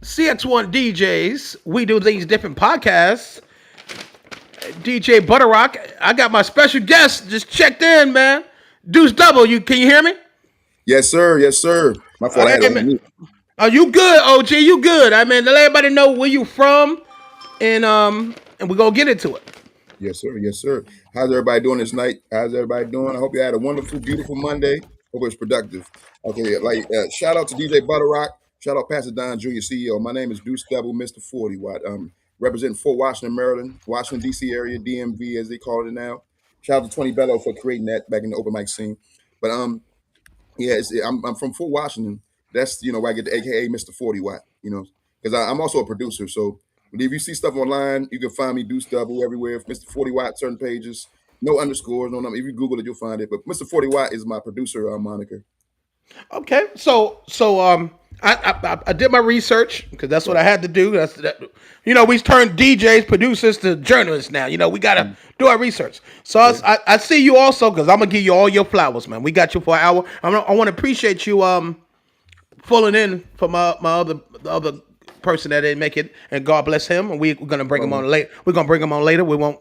Cx1DJs. We do these different podcasts. DJButterrock. I got my special guest just checked in, man. Deuce Double. Can you hear me? Yes, sir. Yes, sir. My fault. I had it Hey, on man. mute. Are you good, OG? You good? I mean, let everybody know where you from, and we're gonna get into it. Yes, sir. Yes, sir. How's everybody doing this night? How's everybody doing? I hope you had a wonderful, beautiful Monday. Hope it was productive. Okay, shout out to DJ Butterrock. Shout out Pastor Don Jr., CEO. My name is Deuce Double, Mr. 40 Watt. Representing Fort Washington, Maryland, Washington, D.C. area, DMV as they call it now. Shout out to 20 Bello for creating that back in the open mic scene. But yeah, I'm from Fort Washington. That's where I get the AKA Mr. 40 Watt. Because I'm also a producer. So if you see stuff online, you can find me Deuce Double everywhere. Mr. 40 Watt, certain pages, no underscores, no number. If you Google it, you'll find it. But Mr. 40 Watt is my producer moniker. Okay, I did my research because that's what Right. I had to do. That's that. We turned DJs, producers to journalists now. We gotta do our research. So Yeah. I see you also because I'm gonna give you all your flowers, man. We got you for an hour. I want to appreciate you pulling in for the other person that didn't make it, and God bless him. And we're gonna bring him on late. We're gonna bring him on later. We won't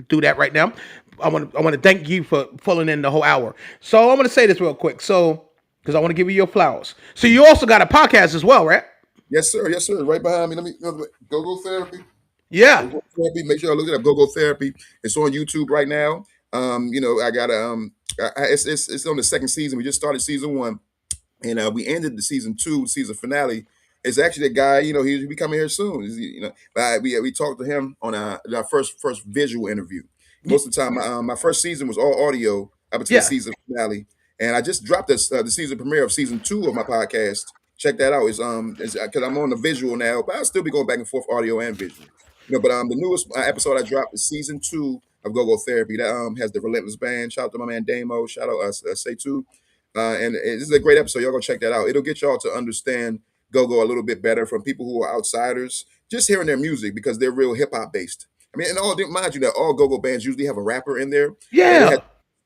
do that right now. I want to thank you for pulling in the whole hour. So I'm gonna say this real quick. So because I want to give you your flowers. So you also got a podcast as well, right? Yes, sir. Yes, sir. Right behind me. Let me go therapy. Yeah. Go therapy. Make sure I look it up. Go therapy. It's on YouTube right now. I got it's on the second season. We just started season one, and we ended the season two, season finale. It's actually the guy. He'll be coming here soon. But we talked to him on our first visual interview. Most of the time, my first season was all audio up until the Yeah. season finale, and I just dropped this the season premiere of season two of my podcast. Check that out. It's because I'm on the visual now, but I'll still be going back and forth audio and visual. But the newest episode I dropped is season two of Go Therapy. That has the Relentless Band. Shout out to my man Damo. Shout out us Say Two. And this is a great episode. Y'all go check that out. It'll get y'all to understand Go a little bit better from people who are outsiders, just hearing their music because they're real hip hop based. I mean, and mind you that all go bands usually have a rapper in there, but it has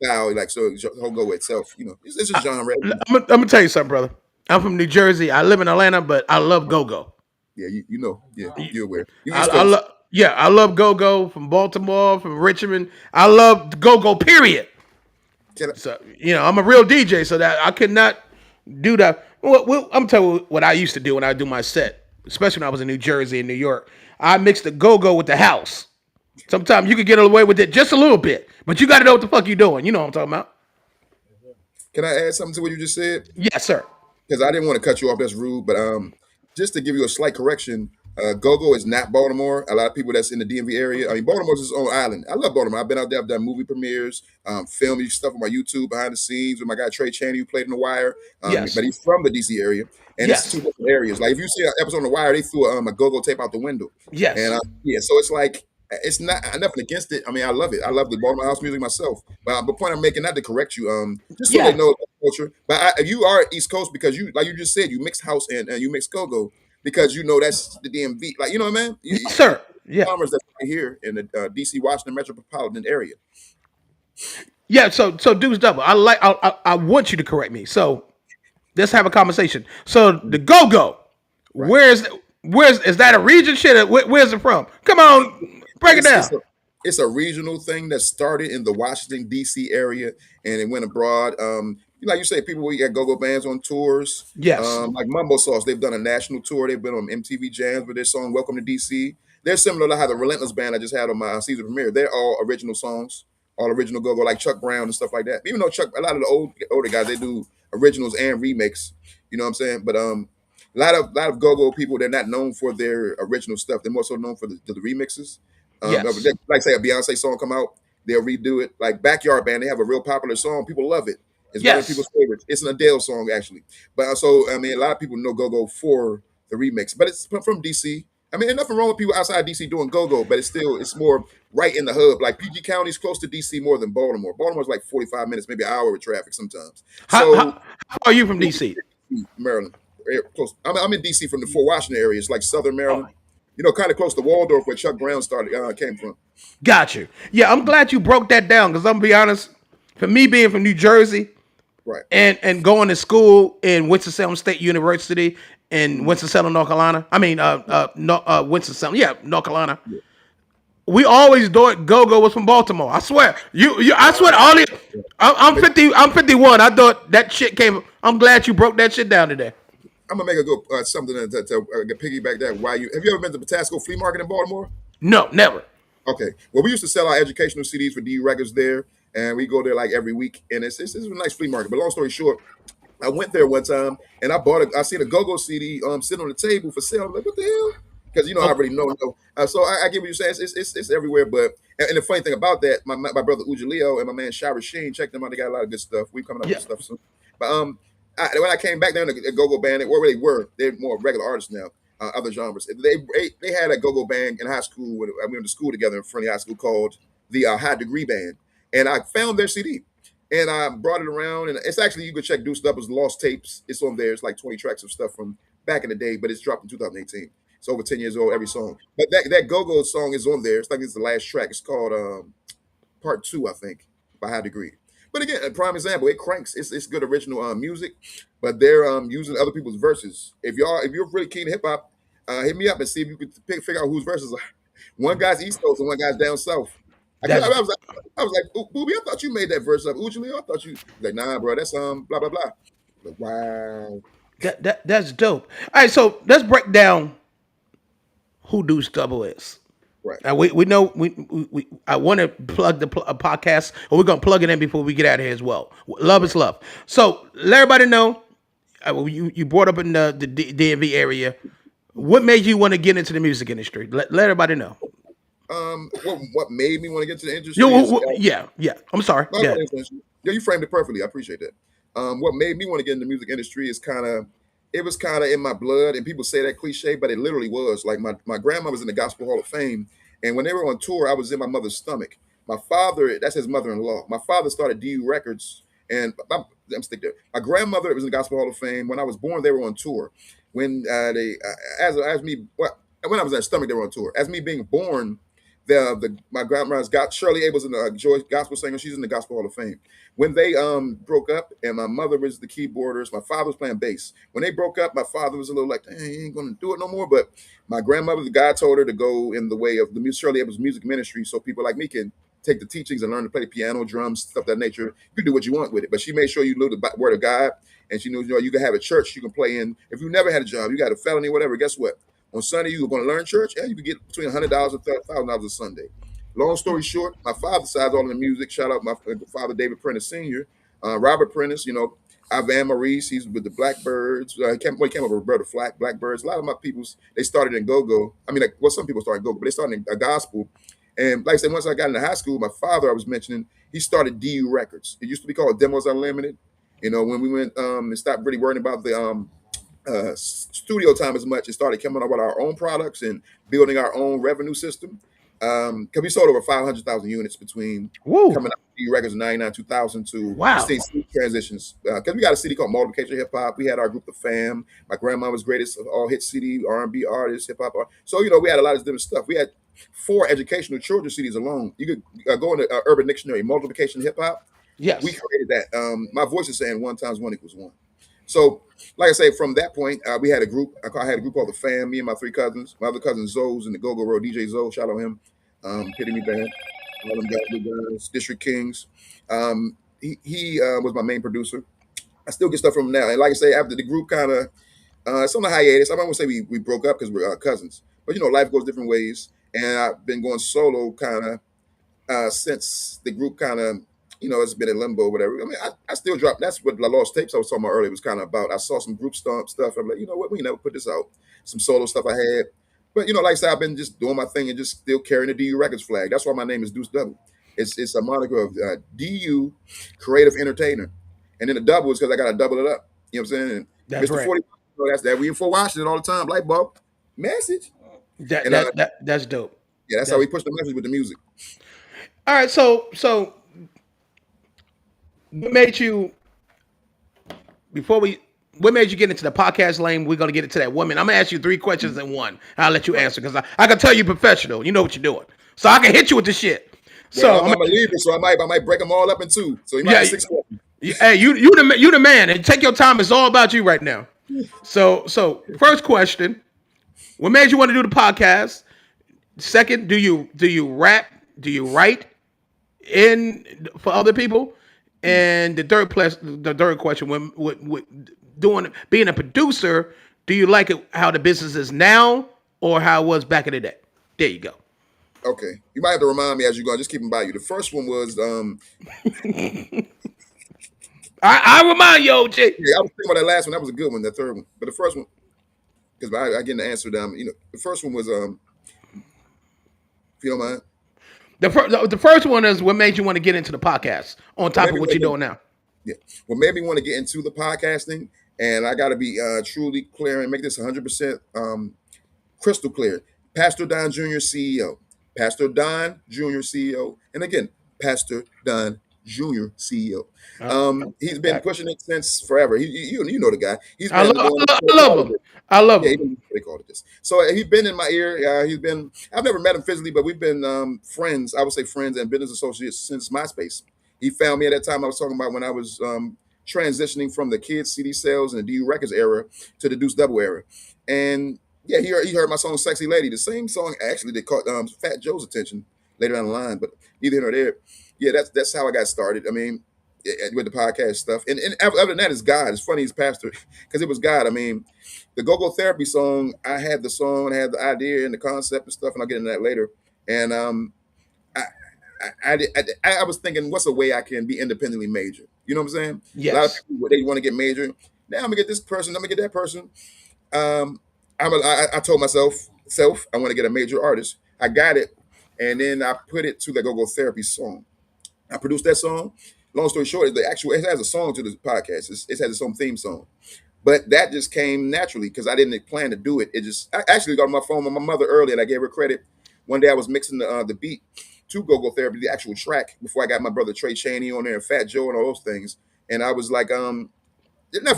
Yeah. style like so. Go itself, it's a genre. I'm gonna tell you something, brother. I'm from New Jersey. I live in Atlanta, but I love go-go. Yeah, yeah, you're aware. You East I Coast. love. Yeah, I love go-go from Baltimore, from Richmond. I love go-go. Period. Can I- So I'm a real DJ, so that I could not do that. I'm telling you what I used to do when I do my set, especially when I was in New Jersey and New York. I mixed the go-go with the house. Sometimes you could get away with it just a little bit, but you got to know what the fuck you doing. You know what I'm talking about? Can I add something to what you just said? Yes, sir. Because I didn't want to cut you off. That's rude. But just to give you a slight correction, Go is not Baltimore. A lot of people that's in the DMV area. I mean, Baltimore's its own island. I love Baltimore. I've been out there. I've done movie premieres, filming stuff on my YouTube behind the scenes with my guy Trey Chaney, who played in The Wire. Yes. But he's from the DC area, and it's two Yes. different areas. Like if you see an episode on The Wire, they threw a Go tape out the window, and Yes. yeah, so it's like. It's not nothing against it. I mean, I love it. I love the Baltimore house music myself. But the point I'm making, not to correct you, just so they Yeah. know about the culture. But you are East Coast because like you just said, you mix house and you mix go because that's the DMV. Like you know what I mean? Yes, sir. Yeah. Farmers that's right here in the DC Washington metropolitan area. Yeah. So Deuce Double. I want you to correct me. So let's have a conversation. So the go-go, Right. where's is that a region shit? Where's it from? Come on, break it It's down. it's a it's a regional thing that started in the Washington D.C. area and it went abroad. Like you say, people we got go bands on tours. Yes. Like Mumbo Sauce, they've done a national tour. They've been on MTV Jams with their song "Welcome to D.C." They're similar to how the Relentless Band I just had on my season premiere. They're all original songs, all original go like Chuck Brown and stuff like that. Even though a lot of the older guys, they do originals and remakes. You know what I'm saying? But a lot of go people, they're not known for their original stuff. They're more so known for the remixes. Yes. Like say a Beyonce song come out, they'll redo it. Like Backyard Band, they have a real popular song. People love it. It's one of Yes. people's favorites. It's an Adele song actually. But so I mean, a lot of people know Go for the remix, but it's from DC. I mean, there's nothing wrong with people outside DC doing go, but it's more right in the hub. Like PG County's close to DC more than Baltimore. Baltimore's like 45 minutes, maybe an hour with traffic sometimes. So How are you from DC? Maryland, close. I'm in DC from the Fort Washington area. It's like Southern Maryland. Kind of close to Waldorf, where Chuck Brown came from. Got you. Yeah, I'm glad you broke that down because I'm gonna be honest. For me being from New Jersey Right. and going to school in Winston-Salem State University, in Winston-Salem, North Carolina. I mean, Winston-Salem, yeah, North Carolina. Yeah. We always thought Go-Go was from Baltimore. I swear. I swear all these. I'm 50. I'm 51. I thought that shit came. I'm glad you broke that shit down today. I'm gonna make a go something to piggyback that. Why you have you ever been to the Patasco Flea Market in Baltimore? No, never. Okay. Well, we used to sell our educational CDs for DU Records there, and we go there like every week. And it's a nice flea market. But long story short, I went there one time and I seen a Go-Go CD sitting on the table for sale. I'm like, what the hell? Because I Okay. already know. So I get what you're saying. It's everywhere. But and the funny thing about that, my brother Ujaleo and my man Shira Sheen, check them out. They got a lot of good stuff. We coming up Yeah. with stuff soon. But when I came back there in the Go-Go band, where they were, they're more regular artists now. Other genres. They had a go-go band in high school when we went to school together in Friendly High School called the High Degree Band, and I found their CD and I brought it around. And it's actually you can check Deuce Double's Lost Tapes. It's on there. It's like 20 tracks of stuff from back in the day, but it's dropped in 2018. It's over 10 years old every song. But that go-go song is on there. It's like it's the last track. It's called Part Two, I think, by High Degree. But again, a prime example, it cranks. It's good original music, but they're using other people's verses. If you're really keen to hip hop, hit me up and see if you can figure out whose verses are. One guy's East Coast and one guy's down South. That's I was like, Booby, I thought you made that verse up. Ujali, I thought you like, nah, bro, that's blah blah blah. Like, wow, that's dope. All right, so let's break down who Deuce Double is. right. Now we know we I want to plug the podcast, or we're gonna plug it in before we get out of here as well. Love is love. So let everybody know. You brought up in the DMV area. What made you want to get into the music industry? Let everybody know. What made me want to get to the industry is Yeah. I'm sorry. no, Yeah, yeah, you framed it perfectly. I appreciate that. What made me want to get in the music industry is it was kind of in my blood, and people say that cliche, but it literally was. Like my grandma was in the Gospel Hall of Fame, and when they were on tour, I was in my mother's stomach. My father, that's his mother-in-law. My father started DU Records, and I'm stick there. My grandmother was in the Gospel Hall of Fame. When I was born, they were on tour. When as me, well, when I was in their stomach, they were on tour. As me being born, my grandma's got Shirley Abel's in the Joy gospel singer. She's in the Gospel Hall of Fame. When they broke up, and my mother was the keyboardist, my father was playing bass. When they broke up, my father was a little like, hey, he ain't gonna do it no more. But my grandmother, the God told her to go in the way of the Shirley Abel's music ministry, so people like me can take the teachings and learn to play piano, drums, stuff of that nature. You can do what you want with it, but she made sure you knew the word of God, and she knew you can have a church you can play in. If you never had a job, you got a felony, whatever. Guess what? On Sunday, you were going to learn church, and you could get between $100 and $1,000 a Sunday. Long story short, my father's side's all in the music. Shout out my father, David Prentice Sr., Robert Prentice, Ivan Maurice, he's with the Blackbirds. He came up with Roberta Flack, Blackbirds. A lot of my peoples, they started in go-go. I mean, some people started go-go, but they started in a gospel. And like I said, once I got into high school, my father, I was mentioning, he started DU Records. It used to be called Demos Unlimited. When we went and stopped really worrying about the studio time as much and started coming up with our own products and building our own revenue system. Because we sold over 500,000 units between Woo. coming out of DU Records in 99, 2000 to Wow. transitions. Because we got a CD called Multiplication Hip Hop. We had our group, The Fam. My grandmama's greatest all hit CD, R&B artists, hip hop artists. So, we had a lot of different stuff. We had 4 educational children's CDs alone. You could go into Urban Dictionary, Multiplication Hip Hop. Yes. We created that. My voice is saying 1 times 1 equals 1. So, like I say, from that point, we had a group. I had a group called The Fam, me and my 3 cousins. My other cousin Zoe's in the Go-Go Road, DJ Zoe, shout out him. Kidding me band. All them guys, District Kings. He was my main producer. I still get stuff from him now. And like I say, after the group kind of, it's on the hiatus. I don't want to say we broke up because we're cousins. But, life goes different ways. And I've been going solo kind of since the group kind of, it's been in limbo or whatever. I mean, I still drop. That's what the Lost Tapes I was talking about earlier was kind of about. I saw some group stuff. I'm like, you know what? We never put this out. Some solo stuff I had. But, like I said, I've been just doing my thing and just still carrying the DU Records flag. That's why my name is Deuce Double. It's a moniker of DU Creative Entertainer. And then the double is because I got to double it up. You know what I'm saying? And That's Mr. right. 40, that's that. We in Fort Washington all the time. Light bulb. Message. That's dope. Yeah, that's how we push the message with the music. All right, so what made you what made you get into the podcast lane? We're gonna get into that woman. I'm gonna ask you 3 questions in one. I'll let you answer because I can tell you professional. You know what you're doing, so I can hit you with the shit. So I'm a leader, so I might break them all up in 2. So you might have 6 questions. Hey, you the man, and take your time. It's all about you right now. So first question: what made you want to do the podcast? Second, do you rap? Do you write in for other people? And the third question: when doing being a producer, do you like it how the business is now or how it was back in the day? There you go. Okay, you might have to remind me as you go. Just keep them by you. The first one was I remind you, OJ. yeah, I was thinking about that last one. That was a good one. The third one, but the first one, because I get the answer down. The first one was if you don't mind, The first one is what made you want to get into the podcast on what top made of me what want you're to get, doing now. yeah, what made me want to get into the podcasting, and I got to be truly clear and make this 100% crystal clear. Pastor Don Jr. CEO. Pastor Don Jr. CEO. And again, Pastor Don Jr. CEO. Uh, He's been that, pushing it since forever. You know the guy. He's I been love I doing love, what I they love call him. it. I love Yeah, him. they called it this. So he's been in my ear. He's been. I've never met him physically, but we've been friends. I would say friends and business associates since MySpace. He found me at that time I was talking about when I was transitioning from the kids CD sales and the DU Records era to the Deuce Double era, and yeah, he heard my song "Sexy Lady," the same song actually that caught Fat Joe's attention later down the line. But neither here nor there. Yeah, that's how I got started. I mean, with the podcast stuff, and other than that, it's God. It's funny, he's pastor because it was God. I mean, the Go Go Therapy song, I had the song, I had the idea and the concept and stuff, and I'll get into that later. And I, I was thinking, what's a way I can be independently major? You know what I'm saying? A lot of Yes. people they want to get major. Now I'm gonna get this person. I'm gonna get that person. Um, I told myself, I want to get a major artist. I got it, and then I put it to the Go Go Therapy song. I produced that song. Long story short, it has a song to the podcast. It has its own theme song. But that just came naturally because I didn't plan to do it. I actually got on my phone with my mother earlier and I gave her credit. One day I was mixing the beat to Go Go Therapy, the actual track, before I got my brother Trey Chaney on there and Fat Joe and all those things. And I was like, nothing.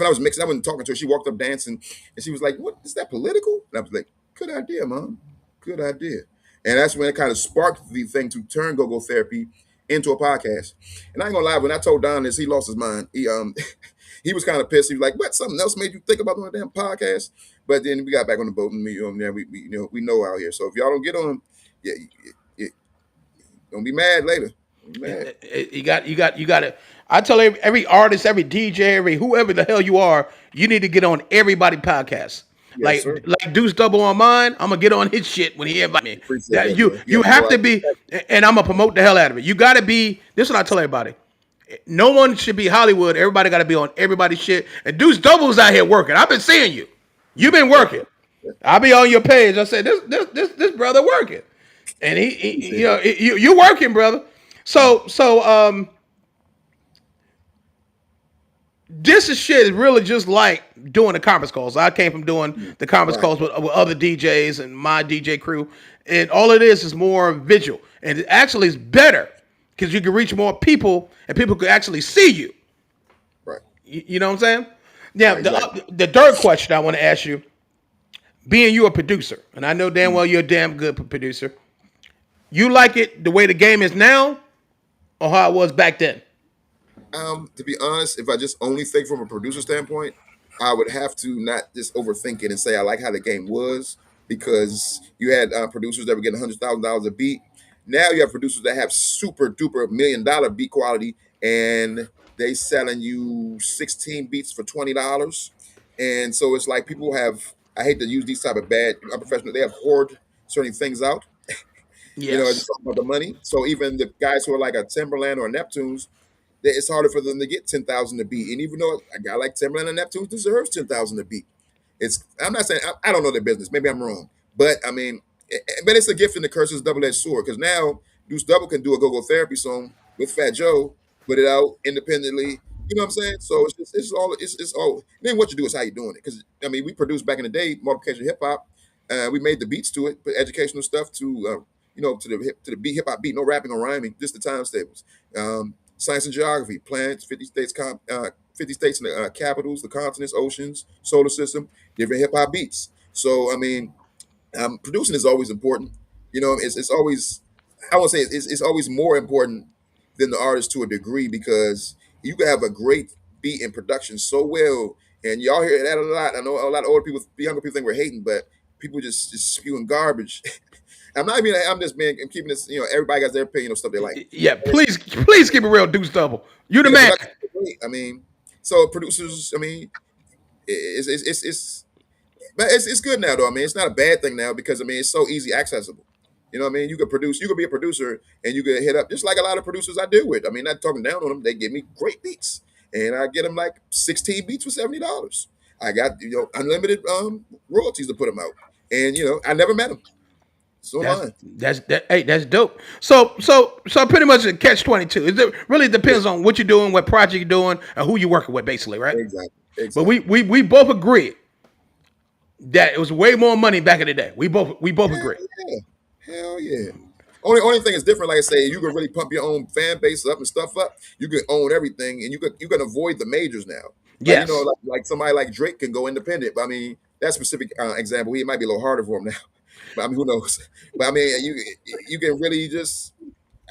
I was mixing. I wasn't talking to her. She walked up dancing and she was like, "What is that political?" And I was like, "Good idea, mom. Good idea." And that's when it kind of sparked the thing to turn Go Go Therapy into a podcast. And I ain't gonna lie, when I told Don this, he lost his mind. He was kind of pissed. He was like, "What? Something else made you think about doing a damn podcast?" But then we got back on the boat, and we know out here. So if y'all don't get on, yeah, don't be mad later. Don't be mad. You got it. I tell every artist, every DJ, every whoever the hell you are, you need to get on everybody podcast. Yes, sir. Like Deuce Double on mine, I'm gonna get on his shit when he invite me. Appreciate That that, you man. You you have no have to idea. be, and I'm gonna promote the hell out of it. You gotta be. This is what I tell everybody. No one should be Hollywood. Everybody got to be on everybody's shit. And Deuce Double's out here working. I've been seeing you. You've been working. I'll be on your page. I say this brother working, and he Appreciate that. you working, brother. So this is shit is really just like doing the conference calls. I came from doing the conference Right. calls with other DJs and my DJ crew, and all it is more visual, and it actually is better because you can reach more people and people can actually see you. Right. You know what I'm saying? Now, Right. Exactly. the third question I want to ask you, being you a producer, and I know damn well you're a damn good producer, you like it the way the game is now or how it was back then? To be honest, if I just only think from a producer standpoint, I would have to not just overthink it and say I like how the game was because you had producers that were getting $100,000 a beat. Now you have producers that have super duper $1 million beat quality and they selling you 16 beats for $20. And so it's like people have. I hate to use these type of bad unprofessional. They have hoard certain things out. It's Yes. talking about the money. So even the guys who are like a Timberland or a Neptunes, it's harder for them to get 10,000 to beat. And even though a guy like Timberland and Neptunes deserves 10,000 to beat, I'm not saying I don't know their business. Maybe I'm wrong, but I mean, but it's a gift and the curse is a double-edged sword because now Deuce Double can do a go-go therapy song with Fat Joe, put it out independently. You know what I'm saying? So it's all. Then what you do is how you doing it. Because I mean, we produced back in the day multiplication hip hop. We made the beats to it, put educational stuff to the beat hip hop beat, no rapping or rhyming, just the time staples. Science and geography, planets, 50 states and the capitals, the continents, oceans, solar system, different hip hop beats. So I mean, producing is always important. It's always I won't say it's always more important than the artist to a degree because you can have a great beat in production so well, And y'all hear that a lot. I know a lot of older people, younger people think we're hating, but people just spewing garbage. I'm not even. I'm just being. I'm keeping this. Everybody got their opinion of stuff they like. Yeah, please keep it real, Deuce Double. You the Yeah, man. production. I mean, so producers. I mean, it's but it's good now though. I mean, it's not a bad thing now because I mean it's so easy accessible. You know what I mean? You could produce. You could be a producer and you could hit up just like a lot of producers I deal with. I mean, not talking down on them. They give me great beats, and I get them like 16 beats for $70. I got unlimited royalties to put them out, and I never met them. It's online. Hey, that's dope. So pretty much a catch 22. It really Yeah, depends on what you're doing, what project you're doing, and who you're working with, basically, right? exactly, But exactly. we both agree that it was way more money back in the day. We both agree. Hell yeah, hell yeah. Only thing is different. Like I say, you can really pump your own fan base up and stuff up. You can own everything, and you can avoid the majors now. Like Yes. like somebody like Drake can go independent. But I mean, that specific example, he might be a little harder for him now. But I mean, who knows? But I mean, you can really just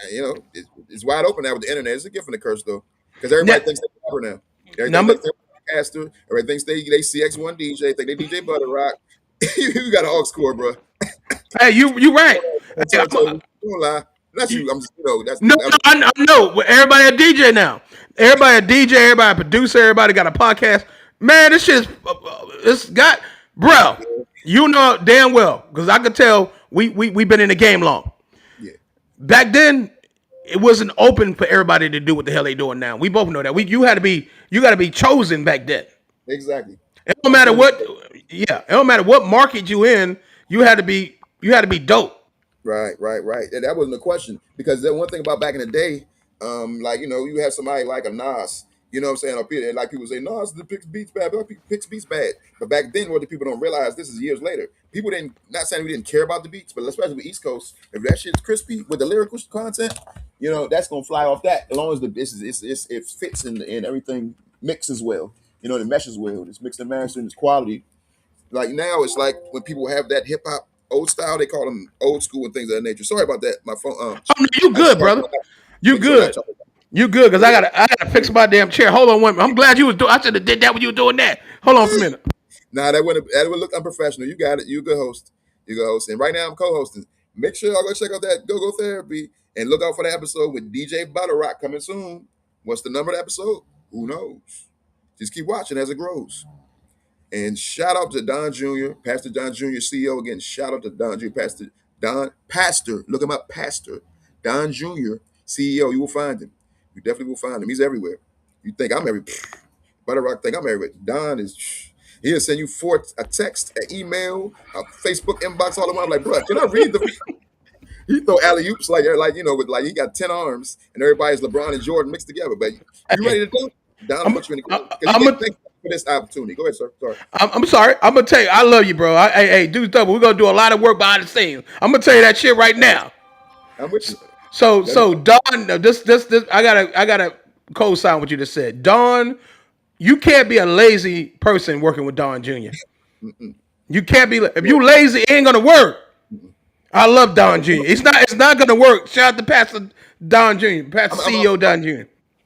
it's wide open now with the internet. It's a gift and a curse though, because Now, everybody thinks they're clever now. Everything number. thinks they're a podcaster. Everybody thinks they Cx1DJ. Think they DJButterrock. You got an aux core, bro. Hey, you right. On Hey, turntable. Don't lie. That's you. I'm just that's no, no, I know. Well, everybody a DJ now. Everybody a DJ. Everybody a producer. Everybody got a podcast. Man, this shit is. It's got, bro. You know damn well because I could tell we been in the game long. yeah, Back then, it wasn't open for everybody to do what the hell they doing now. We both know that. You got to be chosen back then. exactly. It don't I'm matter telling what. you. Yeah, it don't matter what market you in. You had to be dope. Right, right, right. And that wasn't a question because the one thing about back in the day, like you have somebody like a Nas, you know what I'm saying, up here, and like people say Nas the picks beats bad, but picks beats bad. But back then, what the people don't realize, this is years later. People didn't not saying we didn't care about the beats, but especially with East Coast, if that shit's crispy with the lyrical content, that's gonna fly off that as long as it fits and everything mixes well. It meshes well. It's mixed and mastered, it's quality. Like now, it's like when people have that hip hop old style, they call them old school and things of that nature. Sorry about that. My phone. Oh no, you I just good, started brother. You making sure I'm not good. talking. You good? Because But I gotta fix my damn chair. Hold on, one minute. I'm glad you was doing. I should have did that when you were doing that. Hold on for a minute. nah, that would look unprofessional. You got it. You a good host. You a good host. And right now I'm co-hosting. Make sure y'all go check out that Go Therapy and look out for the episode with DJ Butterrock coming soon. What's the number of the episode? Who knows? Just keep watching as it grows. And shout out to Don Jr., Pastor Don Jr., CEO. Again, shout out to Don Jr., Pastor, look him up, Pastor Don Jr., CEO. You will find him. You definitely will find him. He's everywhere. You think I'm every Butterrock think I'm everywhere. Don is, he'll send you a text, an email, a Facebook inbox, all of them. I'm like, bro, can I read the he throw alley oops with like he got 10 arms and everybody's LeBron and Jordan mixed together. But you Hey, ready to do? Don will I'm put you in the game. Because I'm he a, didn't think for this opportunity. Go ahead, sir. Sorry. I'm sorry. I'm gonna tell you. I love you, bro. Hey, Deuce Double. We're gonna do a lot of work behind the scenes. I'm gonna tell you that shit right now. I'm with you. Let me So Don, no, this. I gotta co-sign what you just said. Don, you can't be a lazy person working with Don Jr. mm-mm, You can't be. If yeah, you lazy, it ain't gonna work. mm-mm. I love No, Don Jr. It's not gonna work. Shout out to Pastor Don Jr. Pastor I'm, I'm, CEO I'm, Don Jr.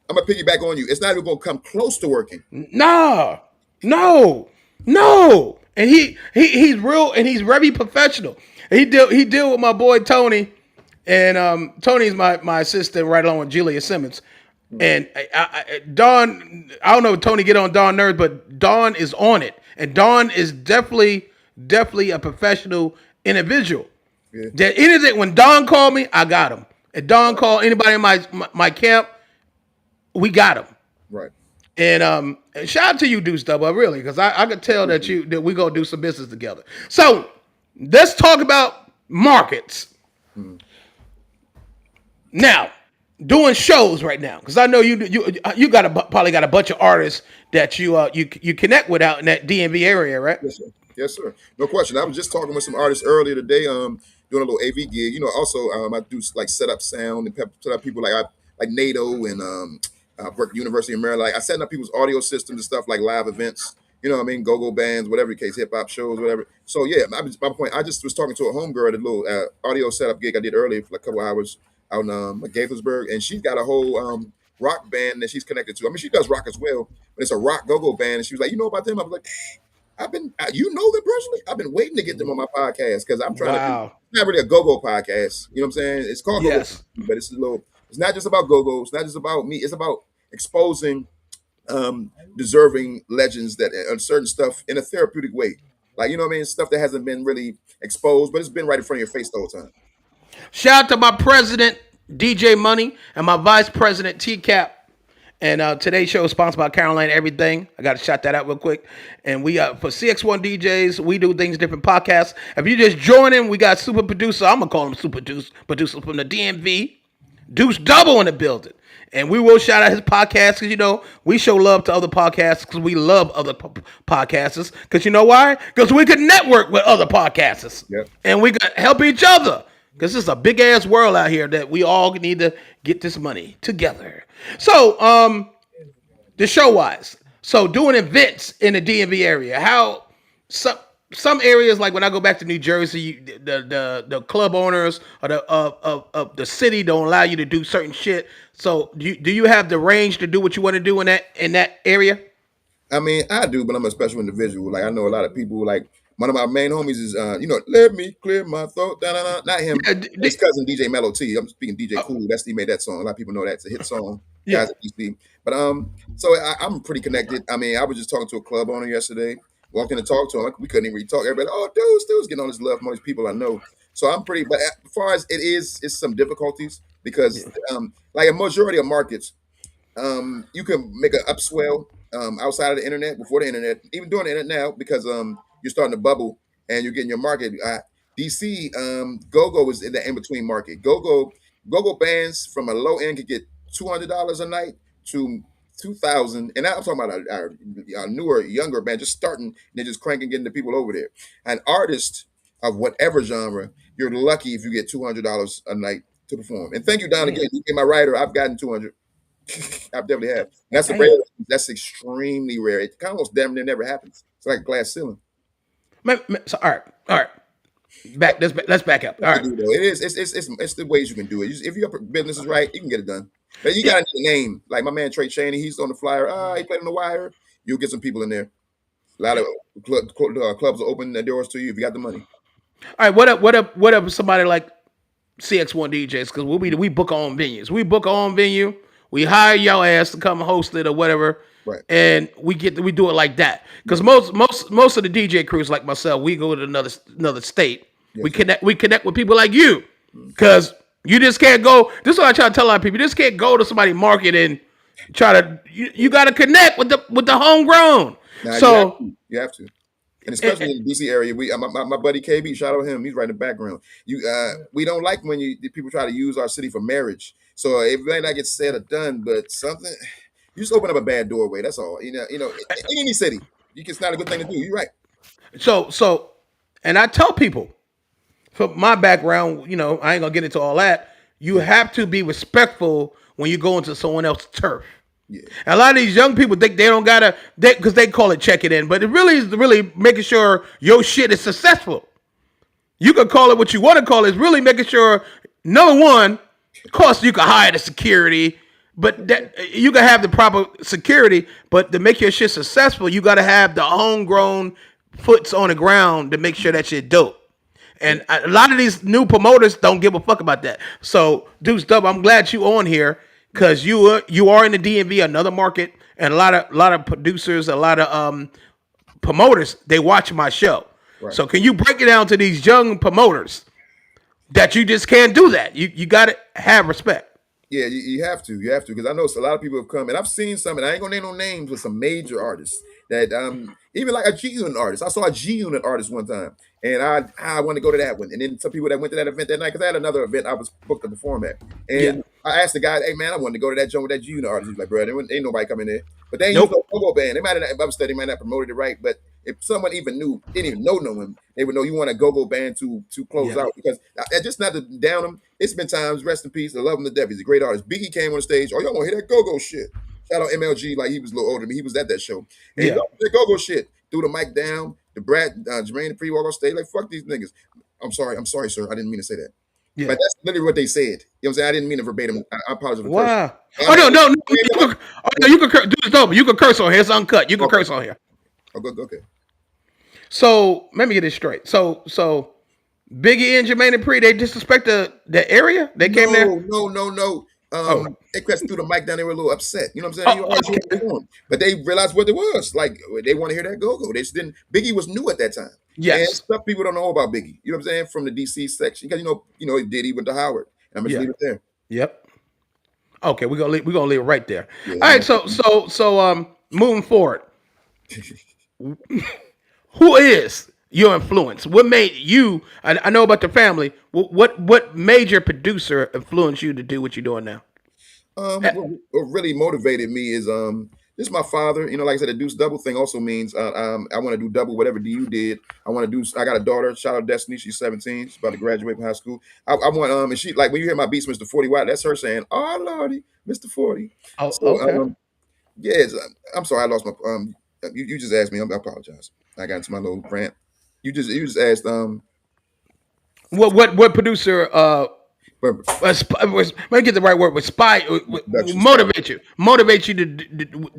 I'm gonna piggyback on you. It's not even gonna come close to working. Nah, no, no. And he's real and he's very professional. He deal with my boy Tony, and Tony's my assistant right along with Julia Simmons. Mm, And Don, I don't know if Tony get on Don nerves, but Don is on it, and Don is definitely a professional individual. yeah, That anything when Don called me, I got him. If Don called anybody in my camp, we got him. right. And shout out to you, Deuce Double, really, because I could tell that we gonna do some business together. So let's talk about markets Mm. now. Doing shows right now, because I know you probably got a bunch of artists that you connect with out in that DMV area, right? Yes, sir. Yes, sir. No question. I was just talking with some artists earlier today. Doing a little AV gig. Also, I do like set up sound and set up people like NATO and work at University of Maryland. Like I setting up people's audio systems and stuff like live events. You know what I mean? Go-go bands, whatever the case, hip hop shows, whatever. So yeah, my point. I just was talking to a homegirl at a little audio setup gig I did earlier for like a couple hours out in Gaithersburg, and she's got a whole rock band that she's connected to. I mean, she does rock as well, but it's a rock go-go band. And she was like, you know about them? I was like, you know them personally? I've been waiting to get them on my podcast because I'm trying to do, Wow. it's not really a go-go podcast. You know what I'm saying? It's called Go-Go, Yes. but it's a little, it's not just about go-go. It's not just about me. It's about exposing deserving legends that certain stuff in a therapeutic way. Like, you know what I mean? Stuff that hasn't been really exposed, but it's been right in front of your face the whole time. Shout out to my president, DJ Money, and my vice president, T Cap. And today's show is sponsored by Caroline Everything. I got to shout that out real quick. And we for Cx1DJs, we do things different podcasts. If you just joining, we got super producer. I'm gonna call him super producer from the DMV, Deuce Double in the building. And we will shout out his podcast because, you know, we show love to other podcasts because we love other podcasters. Because you know why? Because we can network with other podcasters. Yep. And we can help each other. Because it's a big ass world out here that we all need to get this money together. So, the show wise, so doing events in the DMV area, how some areas, like when I go back to New Jersey, the club owners or of the city don't allow you to do certain shit. So do you have the range to do what you want to do in that area? I mean, I do, but I'm a special individual. Like, I know a lot of people. Like, one of my main homies is, let me clear my throat. Da-da-da. Not him. Yeah, His cousin DJ Mellow T. I'm speaking DJ Cool. He made that song. A lot of people know that. It's a hit song. yeah. Guys at DC. But so I'm pretty connected. I mean, I was just talking to a club owner yesterday. Walked in to talk to him. We couldn't even really talk. Everybody, oh, dude's getting all this love from all these people I know. So I'm pretty. But as far as it's some difficulties because like a majority of markets, you can make an upswell outside of the internet, before the internet, even during the internet now, because you're starting to bubble and you're getting your market. DC go-go is in the in-between market. Go-go bands from a low end could get $200 a night to 2,000, and I'm talking about a newer, younger band just starting. And they're just cranking, getting the people over there. An artist of whatever genre, you're lucky if you get $200 a night to perform. And thank you, Don, again. You get my writer. I've gotten 200. I definitely have. And that's a rare. That's extremely rare. It kind of almost damn near never happens. It's like a glass ceiling. So, all right. Let's back up. All right. It is. It's the ways you can do it. If your business is right, you can get it done. But you got to need a name. Like my man Trey Chaney, he's on the flyer. He played on the wire. You'll get some people in there. A lot of clubs will open their doors to you if you got the money. All right. What up? Somebody like Cx1DJs, because we book our own venues. We book our own venue. We hire your ass to come host it or whatever, right? And we do it like that. Because most of the DJ crews like myself, we go to another state. Yes, we connect with people like you, because you just can't go. This is what I try to tell a lot of people. You just can't go to somebody's market and try to. You got to connect with the homegrown. Nah, so you have to. And especially in the DC area, my buddy KB, shout out him. He's right in the background. We don't like when people try to use our city for marriage. So it may not get said or done, but something, you just open up a bad doorway. That's all. In any city, it's not a good thing to do. You're right. So, and I tell people, from my background, I ain't gonna get into all that. You have to be respectful when you go into someone else's turf. Yeah. And a lot of these young people think they don't gotta, because they call it check it in, but it really is really making sure your shit is successful. You can call it what you want to call it. It's really making sure, number one, of course you can hire the security, but that you can have the proper security, but to make your shit successful, you got to have the homegrown foots on the ground to make sure that shit dope. And a lot of these new promoters don't give a fuck about that. So, Deuce Dub, I'm glad you on here. Because you are in the DMV, another market, and a lot of producers, a lot of promoters, they watch my show. Right. So can you break it down to these young promoters that you just can't do that? You got to have respect. Yeah, you have to. You have to, because I know a lot of people have come, and I've seen some, and I ain't gonna name no names, with some major artists that even like a G Unit artist. I saw a G Unit artist one time, and I wanted to go to that one. And then some people that went to that event that night, because I had another event I was booked to perform at, and I asked the guy, "Hey man, I wanted to go to that joint with that G Unit artist." He's like, "Bro, there ain't nobody coming there." But they ain't used no go-go band. They might have upstairs, they might not promoted it right, but if someone even didn't even know him, they would know you want a go-go band to close out. Because just not to down him, it's been times, rest in peace, I love him to death. He's a great artist. Biggie came on the stage, oh, y'all want to hear that go-go shit? Shout out MLG, like he was a little older than me. He was at that show. And he that go-go shit. Threw the mic down. The Jermaine Dupri walked on stage like, fuck these niggas. I'm sorry, sir. I didn't mean to say that. but Yeah. that's literally what they said. You know what I'm saying? I didn't mean it verbatim. I apologize for the curse. Wow. But Oh I mean, no, no, no. yeah, You can, oh no, you can do this double. You can curse on here. It's uncut. You can okay, curse on here. okay. So let me get this straight. So Biggie and Jermaine Dupri, they disrespect the area. They came there. No. Oh, They crest threw the mic down. They were a little upset. You know what I'm saying? oh, You always hear okay. it perform, but they realized what it was. Like they want to hear that go-go. They just didn't. Biggie was new at that time, and Yes. stuff people don't know about Biggie. You know what I'm saying? From the DC section, because Diddy went to Howard. And I'm just Yeah. leave it there. Yep. Okay, we're gonna leave it right there. Yeah, All right. So moving forward, who is your influence? What made you? I know about the family. What major producer influenced you to do what you're doing now? Eh, What really motivated me is this is my father. Like I said, the Deuce Double thing also means I want to do double whatever DU did. I want to do. I got a daughter. Shout out Destiny. She's 17. She's about to graduate from high school. I want and she like when you hear my beats, Mr. 40 Watt. That's her saying, "Oh Lordy, Mr. 40." Oh, So okay. yes, I'm sorry, I lost my You just asked me. I apologize. I got into my little rant. You just asked What producer but let me get the right word. Was spy production style. motivate you to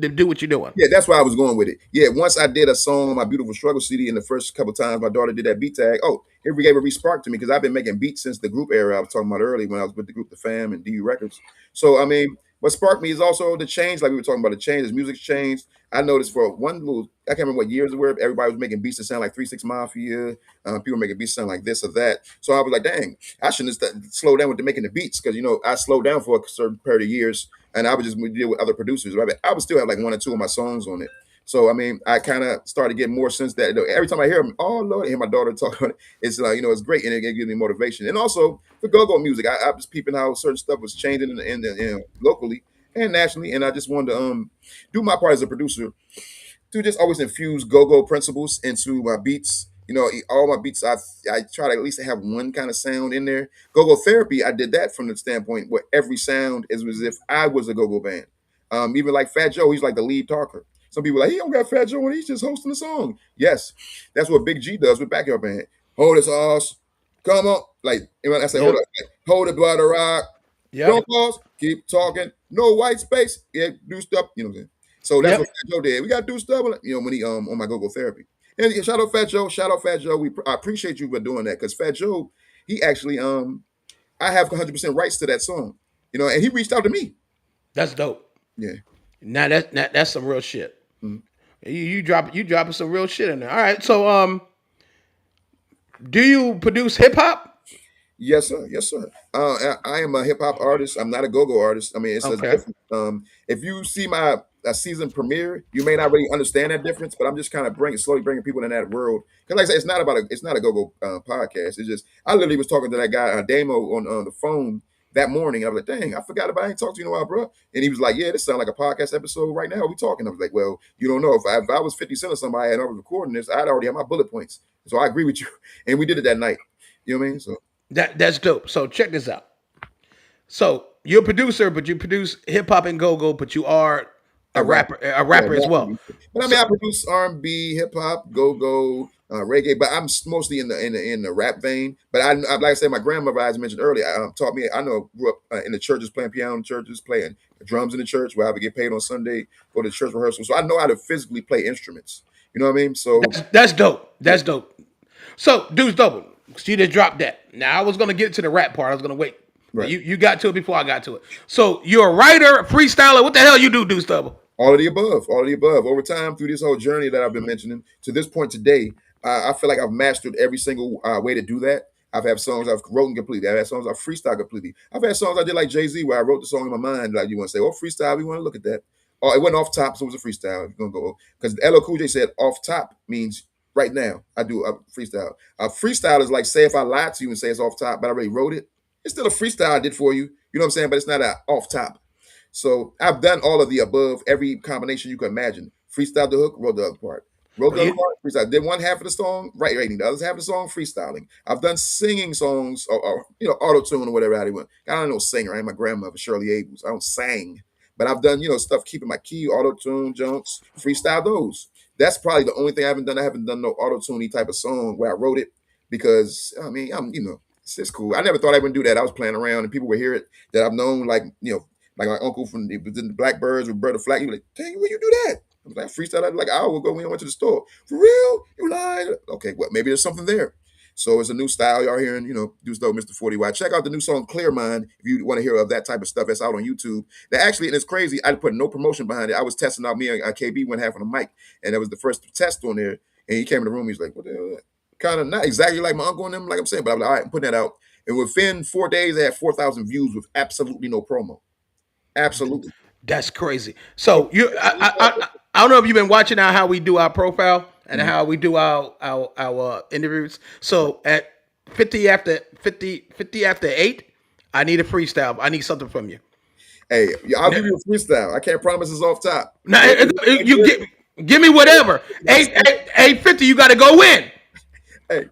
do what you're doing? Yeah, that's why I was going with it. Yeah, once I did a song on my Beautiful Struggle CD, and the first couple times my daughter did that beat tag, oh, it gave a re-spark to me because I've been making beats since the group era I was talking about earlier when I was with the group The Fam and DU Records. So, I mean, what sparked me is also the change, like we were talking about the change, as music's changed. I noticed for one little, I can't remember what years it were, everybody was making beats that sound like 3 6 Mafia. People were making beats sound like this or that. So I was like, dang, I shouldn't have slow down with the making the beats because, I slowed down for a certain period of years and I would just deal with other producers. I would still have like one or two of my songs on it. So I mean, I kind of started getting more sense that every time I hear them, oh Lord, I hear my daughter talk about it. It's like it's great and it gives me motivation. And also the go-go music, I was peeping how certain stuff was changing locally and nationally, and I just wanted to do my part as a producer to just always infuse go-go principles into my beats. All my beats, I try to at least have one kind of sound in there. Go-go therapy, I did that from the standpoint where every sound is as if I was a go-go band. Even like Fat Joe, he's like the lead talker. Some people are like, he don't got Fat Joe and he's just hosting the song. Yes, that's what Big G does with backup band. Hold this horse, come on. Like when I say hold Yep. up, like, hold the blood rock. Yep. Don't pause. Keep talking. No white space. Yeah, do stuff. You know what I'm saying? So that's what Yep. Fat Joe did. We got to do stuff. When he on my go-go therapy. And shout out Fat Joe. Shout out Fat Joe. I appreciate you for doing that because Fat Joe, he actually I have 100% rights to that song. And he reached out to me. That's dope. Yeah. Now that's some real shit. Mhm. You dropping some real shit in there. All right. So do you produce hip hop? Yes, sir. Yes, sir. I am a hip hop artist. I'm not a go-go artist. I mean, it's a Okay. different. If you see my a season premiere, you may not really understand that difference, but I'm just kind of slowly bringing people in that world. Because, like I said, it's not a go-go podcast. It's just I literally was talking to that guy, Damo, on the phone that morning. I was like, dang, I forgot about. I ain't talked to you in a while, bro. And he was like, yeah, this sounds like a podcast episode right now. We talking. I was like, well, you don't know if I was 50 Cent or somebody and I was recording this, I'd already have my bullet points. So I agree with you, and we did it that night. You know what I mean? So. That's dope. So check this out. So you're a producer, but you produce hip hop and go go, but you are A rapper. a Yeah, rapper as rap well. music. But I So mean, I produce R&B, hip hop, go go, reggae. But I'm mostly in the rap vein. But like I said, my grandmother, as I mentioned earlier, taught me. I know, grew up in the churches, playing piano in churches, playing drums in the church, where I would get paid on Sunday, go to church rehearsal. So I know how to physically play instruments. You know what I mean? So that's dope. yeah, That's dope. So dude's double. So you just dropped that. Now I was gonna get to the rap part. I was gonna wait. But right. you got to it before I got to it. So you're a writer, a freestyler. What the hell you do, Deuce Double? All of the above, all of the above. Over time, through this whole journey that I've been mentioning to this point today, I feel like I've mastered every single way to do that. I've had songs I've written completely. I've had songs I've freestyled completely. I've had songs I did like Jay-Z where I wrote the song in my mind. Like you want to say, oh, freestyle, we want to look at that. Oh, it went off top, so it was a freestyle. If you're gonna go because LL Cool J said off top means right now. I do a freestyle. A freestyle is like say if I lied to you and say it's off top, but I already wrote it. It's still a freestyle I did for you. You know what I'm saying? But it's not a off top. So I've done all of the above, every combination you can imagine. Freestyle the hook, wrote the other part. Wrote Well, the other you part, freestyle. Did one half of the song, writing. The other half of the song, freestyling. I've done singing songs or auto tune or whatever I want. I don't know singer. I ain't my grandmother, Shirley Abels. I don't sing. But I've done, stuff keeping my key, auto tune, junks, freestyle those. That's probably the only thing I haven't done. I haven't done no auto tuney type of song where I wrote it because I mean, I'm It's cool. I never thought I would do that. I was playing around and people would hear it that I've known, like, like my uncle from the Blackbirds with Brother Flack. He was like, dang, where you do that? I was like, freestyle like an hour ago when I went to the store. For real? You lying? Okay, well, maybe there's something there. So it's a new style y'all hearing, Deuce Dope, Mr. 40Y. Check out the new song Clear Mind if you want to hear of that type of stuff. That's out on YouTube. That actually, and it's crazy, I put no promotion behind it. I was testing out, me and KB went half on the mic, and that was the first test on there. And he came in the room, he's like, what the hell? Kind of not exactly like my uncle and them, like I'm saying, but I'm like, all right, I'm putting that out. And within 4 days, they had 4,000 views with absolutely no promo. Absolutely. That's crazy. So I don't know if you've been watching how we do our profile and how we do our interviews. So at 50 after 8, I need a freestyle. I need something from you. Hey, I'll give you a freestyle. I can't promise it's off top. Now, you give me whatever. 8:50, you got to go in. Hey,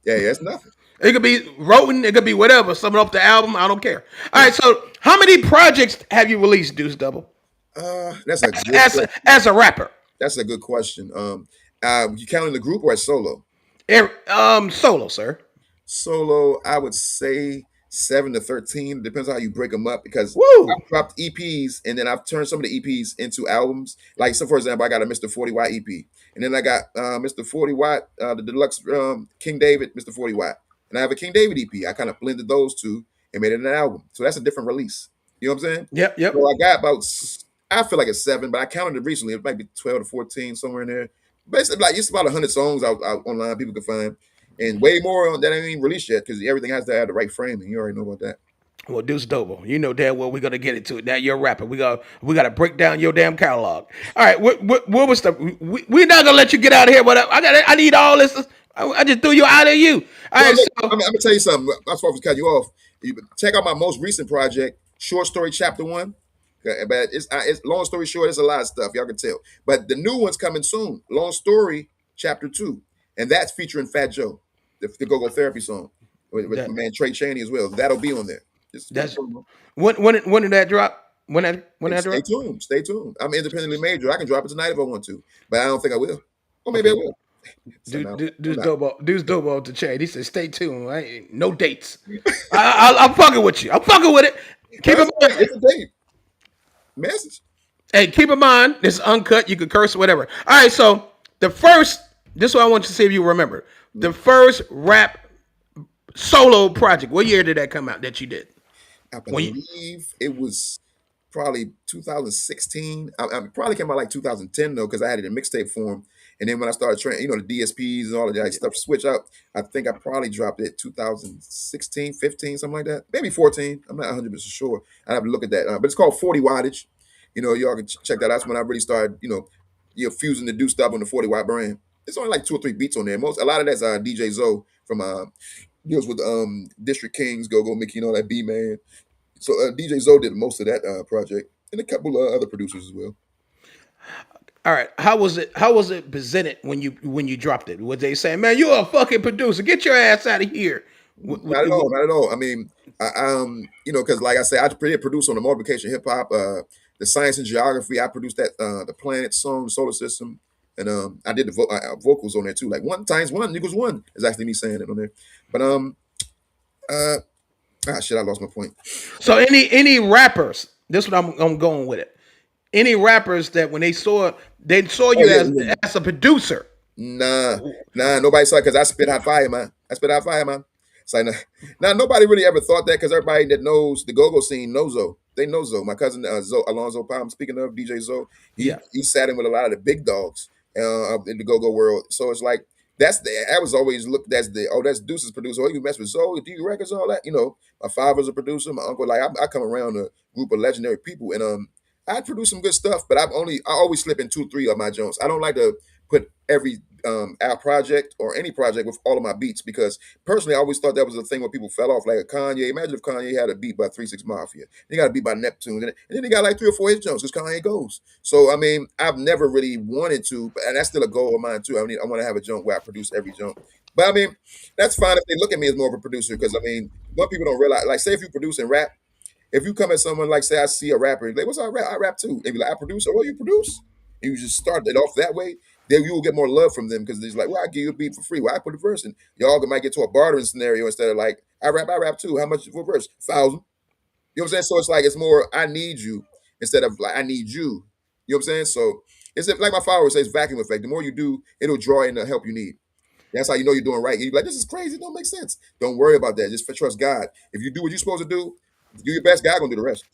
yeah, that's nothing. It could be Roten, it could be whatever, something off the album. I don't care. All right, so how many projects have you released, Deuce Double? That's a good as a rapper. That's a good question. You counting the group or as solo? Solo, sir. Solo, I would say 7 to 13. Depends on how you break them up because Woo! I've dropped EPs and then I've turned some of the EPs into albums. Like, so for example, I got a Mr. 40 Watt EP, and then I got Mr. 40 Watt, the deluxe King David, Mr. 40 Watt, and I have a King David EP. I kind of blended those two and made it an album. So that's a different release. You know what I'm saying? Yep. So I got about, I feel like it's 7, but I counted it recently. It might be 12 to 14, somewhere in there. Basically, like, it's about 100 songs out online people can find, and way more that ain't even released yet because everything has to have the right framing. You already know about that. Well, Deuce Dobo, you know damn well we're gonna get into it. Now you're a rapper. We gotta break down your damn catalog. All right, what was the? We're not gonna let you get out of here. But I need all this. I just threw you out of you. All right, Look, I'm gonna tell you something. I'm sorry to cut you off. Check out my most recent project, Short Story Chapter 1. Okay, but it's long story short, it's a lot of stuff y'all can tell. But the new one's coming soon. Long Story Chapter 2, and that's featuring Fat Joe, the Go-Go Therapy song with my man Trey Chaney as well. That'll be on there. That's when did that drop? When that Stay drop? tuned. Stay tuned. I'm independently major. I can drop it tonight if I want to, but I don't think I will. Or maybe I will. So no, Deuce Dobo to Chad. He said, "Stay tuned. Right? No dates. I'm fucking with you. I'm fucking with it. Keep in mind, it's a date. Message. hey, keep in mind, this is uncut. You can curse, whatever. All right, so the first. This is what I want you to see if you remember. The first rap solo project. What year did that come out that you did? I believe it was probably 2016. I probably came out like 2010 though, because I had it in mixtape form. And then when I started training, the DSPs and all of that stuff switch up. I think I probably dropped it 2016, 15, something like that. Maybe 14. I'm not 100% sure. I have to look at that. But it's called 40 wattage. Y'all can check that out. That's when I really started, fusing the Deuce Stub on the 40 watt brand. It's only like 2 or 3 beats on there. A lot of that's DJ Zoe from deals with District Kings, Go Mickey, that B man. So DJ Zoe did most of that project, and a couple of other producers as well. All right, how was it presented when you dropped it? Was they saying, "Man, you're a fucking producer. Get your ass out of here"? Not at all. Not at all. I mean, because like I said, I produced on the Multiplication Hip Hop, the Science and Geography. I produced that the Planet song, the Solar System, and I did the vocals on there too. Like 1 times 1 equals 1 is actually me saying it on there. But shit, I lost my point. So any rappers? This is what I'm going with it. Any rappers that when they saw you as a producer? Nah, nobody saw it because I spit hot fire, man. It's like, now nobody really ever thought that because everybody that knows the go-go scene knows Zoe. They know Zoe. My cousin Alonzo Palm, speaking of DJ Zoe, he sat in with a lot of the big dogs in the go-go world. So it's like I was always looked that's Deuce's producer. Oh, you mess with Zoe, do you records, all that? My father's a producer, my uncle. Like I come around a group of legendary people, and I produce some good stuff, but I always slip in 2, 3 of my joints. I don't like to put every our project or any project with all of my beats because personally I always thought that was a thing where people fell off, like a Kanye. Imagine if Kanye had a beat by 3 6 Mafia, he got a beat by Neptune, and then he got like 3 or 4 hit joints because Kanye goes. So I mean, I've never really wanted to, and that's still a goal of mine too. I want to have a joint where I produce every joint. But I mean, that's fine if they look at me as more of a producer because I mean, what people don't realize, like say if you produce and rap. If you come at someone like, say, I see a rapper, like, what's I rap? I rap too. They be like, I produce. Oh, you produce? And you just start it off that way. Then you will get more love from them because they're like, well, I give you a beat for free. Well, I put a verse in. Y'all might get to a bartering scenario instead of like I rap too. How much for a verse? 1,000. You know what I'm saying? So it's like it's more I need you instead of like I need you. You know what I'm saying? So it's like my father says, vacuum effect. The more you do, it'll draw in the help you need. That's how you know you're doing right. You're like, this is crazy. It don't make sense. Don't worry about that. Just trust God. If you do what you're supposed to do your best. God gonna do the rest.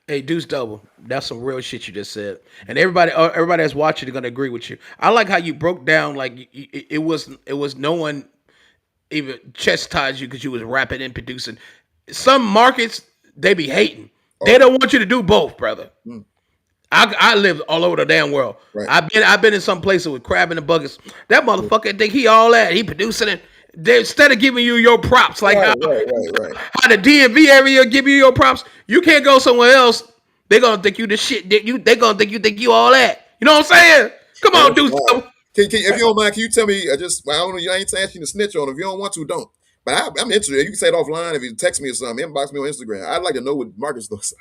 Hey, Deuce Double, that's some real shit you just said, and everybody that's watching is gonna agree with you. I like how you broke down like it was no one even chastised you because you was rapping and producing. Some markets they be hating. They Oh, don't want you to do both, brother. mm, I live all over the damn world. right. I've been in some places with crab in the buckets. That motherfucker think he all that. He producing it. They, instead of giving you your props, like Right, how right, right, right. how the DMV area give you your props, you can't go somewhere else. They gonna think you the shit. They gonna think you all that. You know what I'm saying? Come Man, on, that's do wild. something. If you don't mind, can you tell me? I don't know. I ain't asking you to snitch on. If you don't want to, don't. But I'm interested. You can say it offline. If you text me or something, inbox me on Instagram. I'd like to know what Marcus does.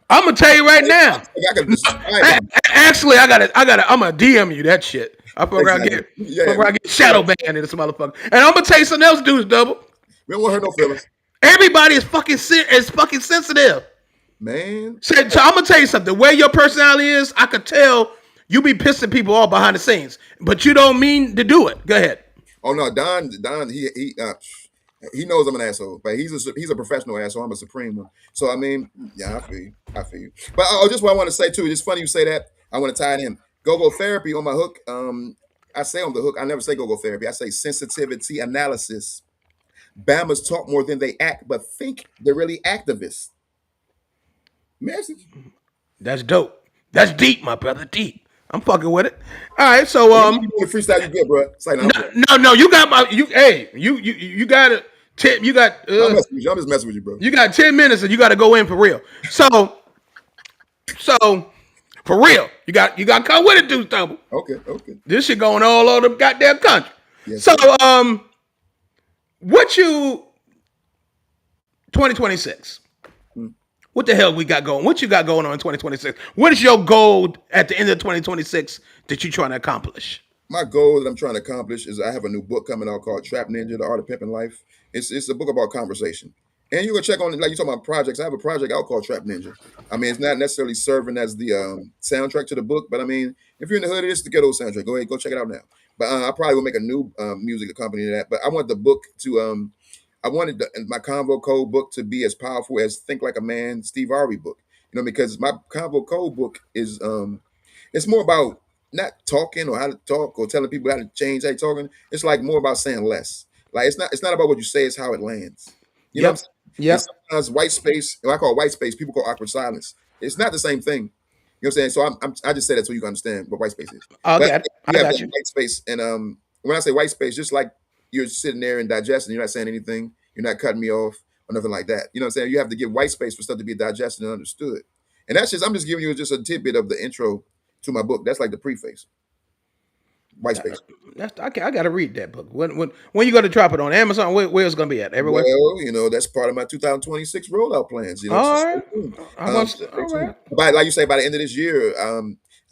I'm gonna tell you right now. I got to subscribe on. Actually, I'm gonna DM you that shit. Exactly. Yeah, I get shadow banned in this motherfucker. And I'm gonna tell you something else, Deuce Double. we don't want to hurt no feelings, Everybody is fucking sensitive. man. So I'm gonna tell you something. The way your personality is, I could tell you be pissing people off behind the scenes, but you don't mean to do it. Go ahead. Oh no, Don, he knows I'm an asshole, but he's a professional asshole. I'm a supreme one. So I mean, yeah, I feel you. But just what I want to say too. It's funny you say that. I want to tie it in. Go therapy on my hook. I say on the hook. I never say go therapy. I say sensitivity analysis. Bammers talk more than they act, but think they're really activists. Message. That's dope. That's deep, my brother. Deep. I'm fucking with it. All right. So You doing freestyle, you good, bro? It's like, no, I'm playing. no. You got my you. Hey, you got it. You got I'm messing with you. I'm just messing with you, bro. you got 10 minutes and you got to go in for real. So for real, you got to come with it, Deuce Double. Okay, okay. This shit going all over the goddamn country. Yes, So sir. what you 2026? Mm. What the hell we got going? What you got going on in 2026? What is your goal at the end of 2026 that you trying to accomplish? My goal that I'm trying to accomplish is I have a new book coming out called Trap Ninja: The Art of Pimping Life. It's a book about conversation. And you can check on it, like you talking about projects. I have a project out called Trap Ninja. I mean, it's not necessarily serving as the soundtrack to the book, but I mean, if you're in the hood, it's the ghetto soundtrack. Go ahead, go check it out now. But I probably will make a new music accompanying that. But I want the book to I wanted my Convo Code book to be as powerful as Think Like a Man, Steve Harvey book. You know, because my Convo Code book is it's more about not talking or how to talk or telling people how to change how you're talking. It's like more about saying less. Like it's not about what you say, it's how it lands. You know what I'm Yep. saying? And Yep. sometimes white space, I call it white space, people call awkward silence. It's not the same thing. You know what I'm saying? So I just said that so you can understand what white space is. I But got it. I you have got that you. white space, and when I say white space, just like you're sitting there and digesting, you're not saying anything, you're not cutting me off or nothing like that. You know what I'm saying? You have to give white space for stuff to be digested and understood. And that's just I'm just giving you just a tidbit of the intro to my book. That's like the preface. White space. I got to read that book. When you going to drop it on Amazon? Where it's going to be at? Everywhere. Well, that's part of my 2026 rollout plans. So All stay right. tuned. I'm gonna. Stay All tuned. right. Like you say, by the end of this year,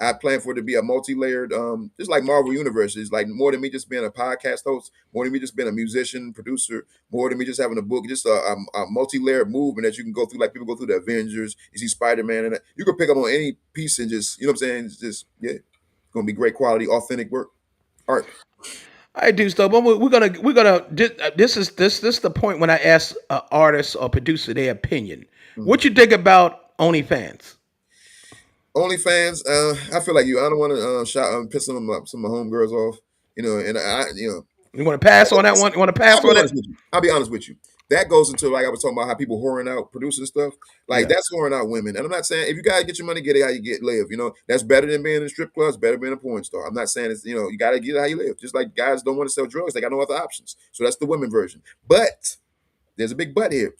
I plan for it to be a multi-layered, just like Marvel Universe. It's like more than me just being a podcast host, more than me just being a musician, producer, more than me just having a book. Just a multi-layered movement that you can go through, like people go through the Avengers. You see Spider-Man, and you can pick up on any piece and just, you know what I'm saying? It's just it's gonna be great quality, authentic work, art. I do stuff. But we're gonna. This is the point when I ask an artist or producer their opinion. Mhm. What you think about OnlyFans? OnlyFans, I feel like you. I don't want to piss some of my homegirls off, and You want to pass on that one? You want to I'll pass be on that? honest with you. I'll be honest with you. That goes into like I was talking about how people whoring out producing stuff. Like Yeah. that's whoring out women. And I'm not saying if you gotta get your money, get it how you get live. That's better than being in a strip club. It's better than being a porn star. I'm not saying it's you gotta get it how you live. Just like guys don't want to sell drugs, they got no other options. So that's the women version. But there's a big but here.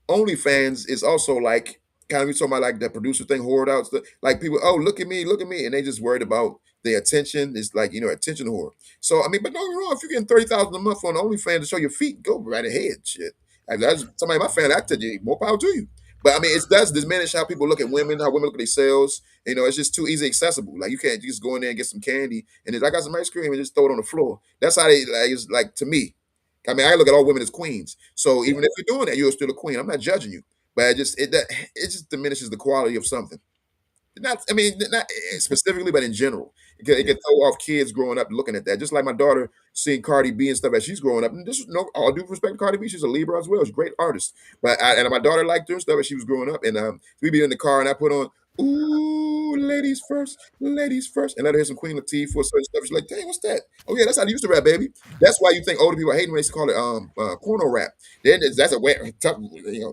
OnlyFans is also like kind of we talking about like the producer thing, hoard out stuff. Like people, oh look at me, and they just worried about the attention. It's like attention whore. So I mean, but don't get me wrong. If you're getting 30,000 a month on OnlyFans to show your feet, go right ahead. Shit, like, that's somebody in my family. I tell you, more power to you. But I mean, it does diminish how people look at women, how women look at themselves. It's just too easy accessible. Like you can't just go in there and get some candy and I got some ice cream and just throw it on the floor. That's how they like. It's like to me. I mean, I look at all women as queens. So even if you're doing that, you're still a queen. I'm not judging you, but it just diminishes the quality of something. Not, I mean, not specifically, but in general, it Yeah. can throw off kids growing up looking at that. Just like my daughter seeing Cardi B and stuff as she's growing up. And this is no all due respect to Cardi B, she's a Libra as well. She's a great artist. But and my daughter liked her and stuff as she was growing up. And we'd be in the car and I put on, "Ooh, ladies first," and let her hear some Queen Latifah or certain stuff. She's like, "Dang, what's that?" Oh yeah, that's how they used to rap, baby. That's why you think older people are hating when they call it porno rap. Then that's a way, tough,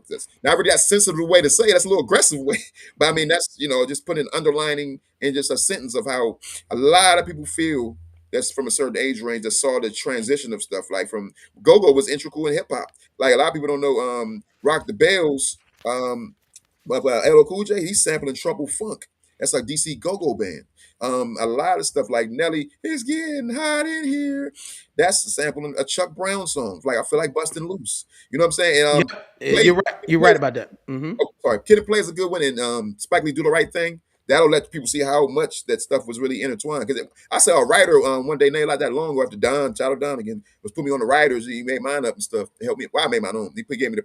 that's not really that sensitive way to say it. That's a little aggressive way. But I mean, that's just putting an underlining in just a sentence of how a lot of people feel that's from a certain age range that saw the transition of stuff. Like from go-go was integral in hip hop. Like a lot of people don't know Rock the Bells, but LL Cool J, he's sampling Trouble Funk. That's like DC Go-Go band. A lot of stuff like Nelly, it's getting hot in here. That's sampling a Chuck Brown song. Like I feel like busting loose. You know what I'm saying? Yeah, you're right. You're right about that. Oh, sorry. Kid and Play is a good one, and Spike Lee Do the Right Thing. That'll let people see how much that stuff was really intertwined. Because I saw a writer one day, not that long ago, after Child of Don again, was put me on the writers. He made mine up and stuff to help me. Well, I made my own. He gave me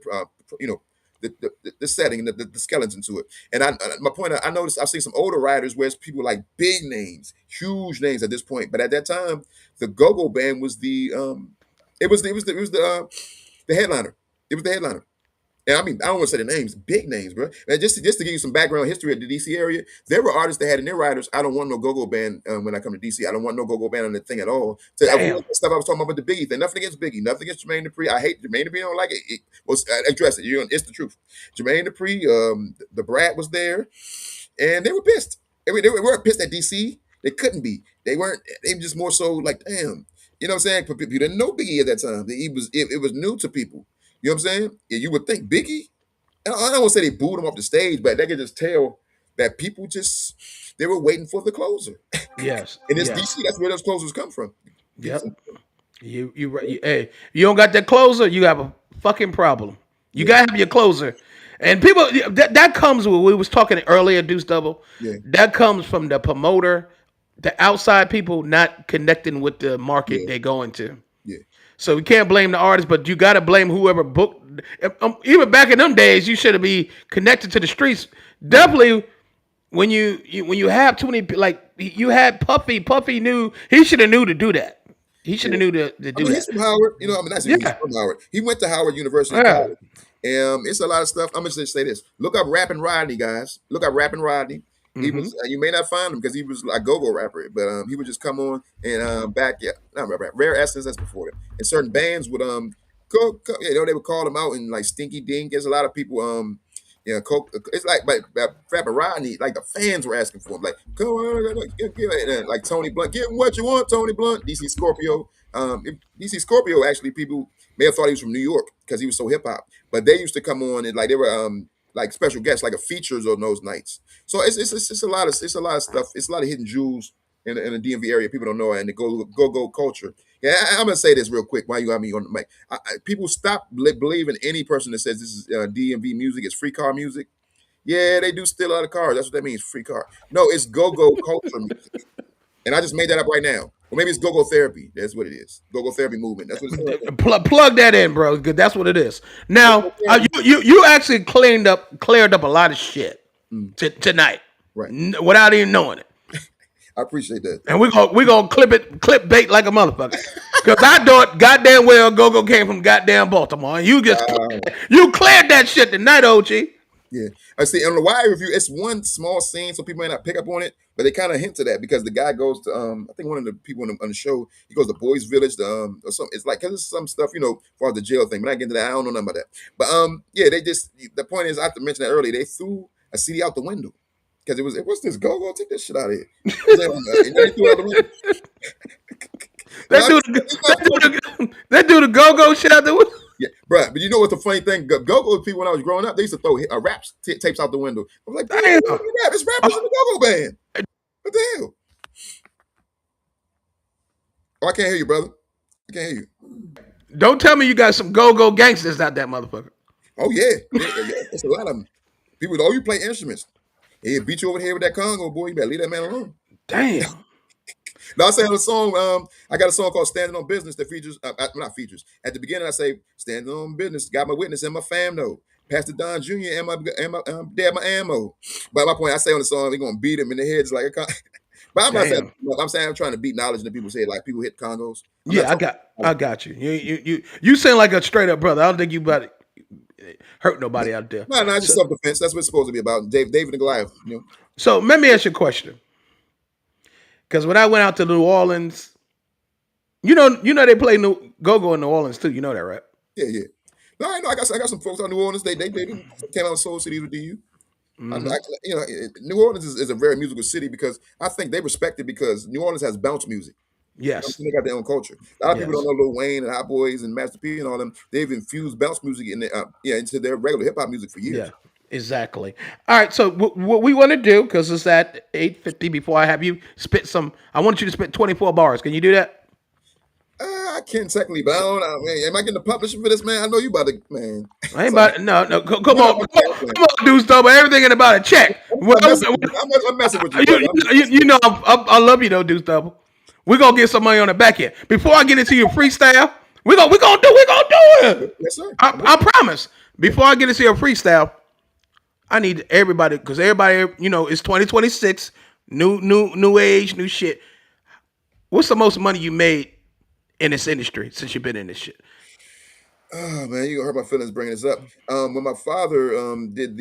the setting, the skeleton to it. And my point, I noticed I've seen some older writers where it's people like big names, huge names at this point. But at that time, the Go-Go Band was the headliner. It was the headliner. And I mean, I don't want to say the names, big names, bro. And just to give you some background history of the DC area, there were artists that had in their writers, I don't want no go-go band when I come to DC. I don't want no go-go band on the thing at all. To avoid Damn. the stuff I was talking about with the Biggie thing. Nothing against Biggie, nothing against Jermaine Dupri. I hate Jermaine Dupri. I don't like it. Address it. It's the truth. Jermaine Dupri, the Brat was there, and they were pissed. I mean, they weren't pissed at DC. They couldn't be. They weren't. They were just more so like, damn. You know what I'm saying? People didn't know Biggie at that time. It was new to people. You know what I'm saying? Yeah, you would think Biggie. And I don't want to say they booed him off the stage, but they could just tell that people they were waiting for the closer. Yes. And it's Yes. DC. That's where those closers come from. Yep. Hey, you don't got that closer, you have a fucking problem. You Yeah, gotta have your closer. And people that comes with we was talking earlier, Deuce Double. yeah, That comes from the promoter, the outside people not connecting with the market yeah, they go into. yeah, So we can't blame the artist, but you got to blame whoever booked. Even back in them days, you should have be connected to the streets. yeah, Definitely, when you have too many, like you had Puffy. Puffy knew he should have knew to do that. He should yeah. have knew to I do mean, he's that. from Howard. I mean, that's he's Yeah, from Howard. He went to Howard University in yeah. college. It's a lot of stuff. I'm just gonna say this. Look up Rapping Rodney, guys. Look up Rapping Rodney. He Hmm. was. You may not find him because he was a go-go rapper, but he would just come on and back. Yeah, not rap. Rare Essence. That's before that. And certain bands would go, they would call him out and like Stinky Dink. There's a lot of people Coke. It's like but Rapping Rodney. Like the fans were asking for him. Like come on, give it. Like Tony Blunt, give him what you want, Tony Blunt. DC Scorpio. DC Scorpio actually people may have thought he was from New York because he was so hip hop. But they used to come on and like they were like special guests, like a features on those nights. So it's a lot of stuff. It's a lot of hidden jewels in the DMV area people don't know and the go culture. Yeah, I'm gonna say this real quick. Why you got me on the mic? People stop believing any person that says this is DMV music. It's free car music. Yeah, they do steal a lot of cars. That's what that means, free car. No, it's go culture music. And I just made that up right now. Or maybe it's go therapy. That's what it is. Go therapy movement. That's what it's right Plug that in, bro. Because that's what it is. Now, there. you actually cleared up a lot of shit Mm, tonight right. without even knowing it. I appreciate that. And we gonna clip bait like a motherfucker. Cause I thought goddamn well Go came from goddamn Baltimore. And you cleared that shit tonight, OG. Yeah. I see on the wire review, it's one small scene, so people may not pick up on it, but they kind of hint to that because the guy goes to I think one of the people on the show, he goes to Boys Village, or something. It's like cause it's some stuff, for the jail thing. But I get into that, I don't know nothing about that. But yeah, the point is I have to mention that earlier, they threw a CD out the window. Because it was this go take this shit out of here. And they threw it out the window. They Now, do it's not funny. they do the go shit out there. Yeah, bro. But you know what's the funny thing? Go-Go people when I was growing up, they used to throw rap tapes out the window. I was like, damn, Damn. rap. It's rappers in the Go-Go band. What the hell? Oh, I can't hear you, brother. I can't hear you. Don't tell me you got some go gangsters out that motherfucker. Oh yeah, yeah. It's a lot of them. People, oh, you play instruments. He beat you over here with that Congo, boy. You better leave that man alone. Damn. Now I say on the song, I got a song called "Standing on Business" that features, not features. At the beginning, I say, "Standing on business, got my witness and my fam though. Pastor Don Jr. and my dad, my ammo." But at my point, I say on the song, they're gonna beat him in the head. It's like a but I'm not saying. Damn. I'm saying I'm trying to beat knowledge into people's head, like people hit congos. I'm not Yeah, talking. I got you. You sound like a straight up brother. I don't think you about to hurt nobody out there. No, just So self defense. That's what it's supposed to be about. David and Goliath. so let me ask you a question. Because when I went out to New Orleans, you know they play go-go in New Orleans too. You know that, right? Yeah, yeah. No, I know. I got some folks out in New Orleans. They came out of Soul Cities with DU. Mm-hmm. New Orleans is a very musical city because I think they respect it because New Orleans has bounce music. I'm Yes. saying they got their own culture. A lot of people don't Yes. know Lil Wayne and Hot Boys and Master P and all them. They've infused bounce music into their regular hip hop music for Yeah. years. Exactly. All right. So what we want to do, because it's at 8:50, before I have you spit some, I want you to spit 24 bars. Can you do that? I can't technically, but I don't know. Man, am I getting the publishing for this, man? I know you about to, man. I ain't So, about no. Come I'm on, come on, dude. Stop. Everything ain't about a check. messing with you. I'm messing with you, You, brother. you know I love you though, Deuce Double. We're gonna get some money on the back end. Before I get into your freestyle, we gonna do it. Yes, sir. I promise. Before I get into your freestyle, I need everybody, because everybody, it's 2026, new age, new shit. What's the most money you made in this industry since you've been in this shit? Oh man, you gonna hurt my feelings bringing this up. When my father did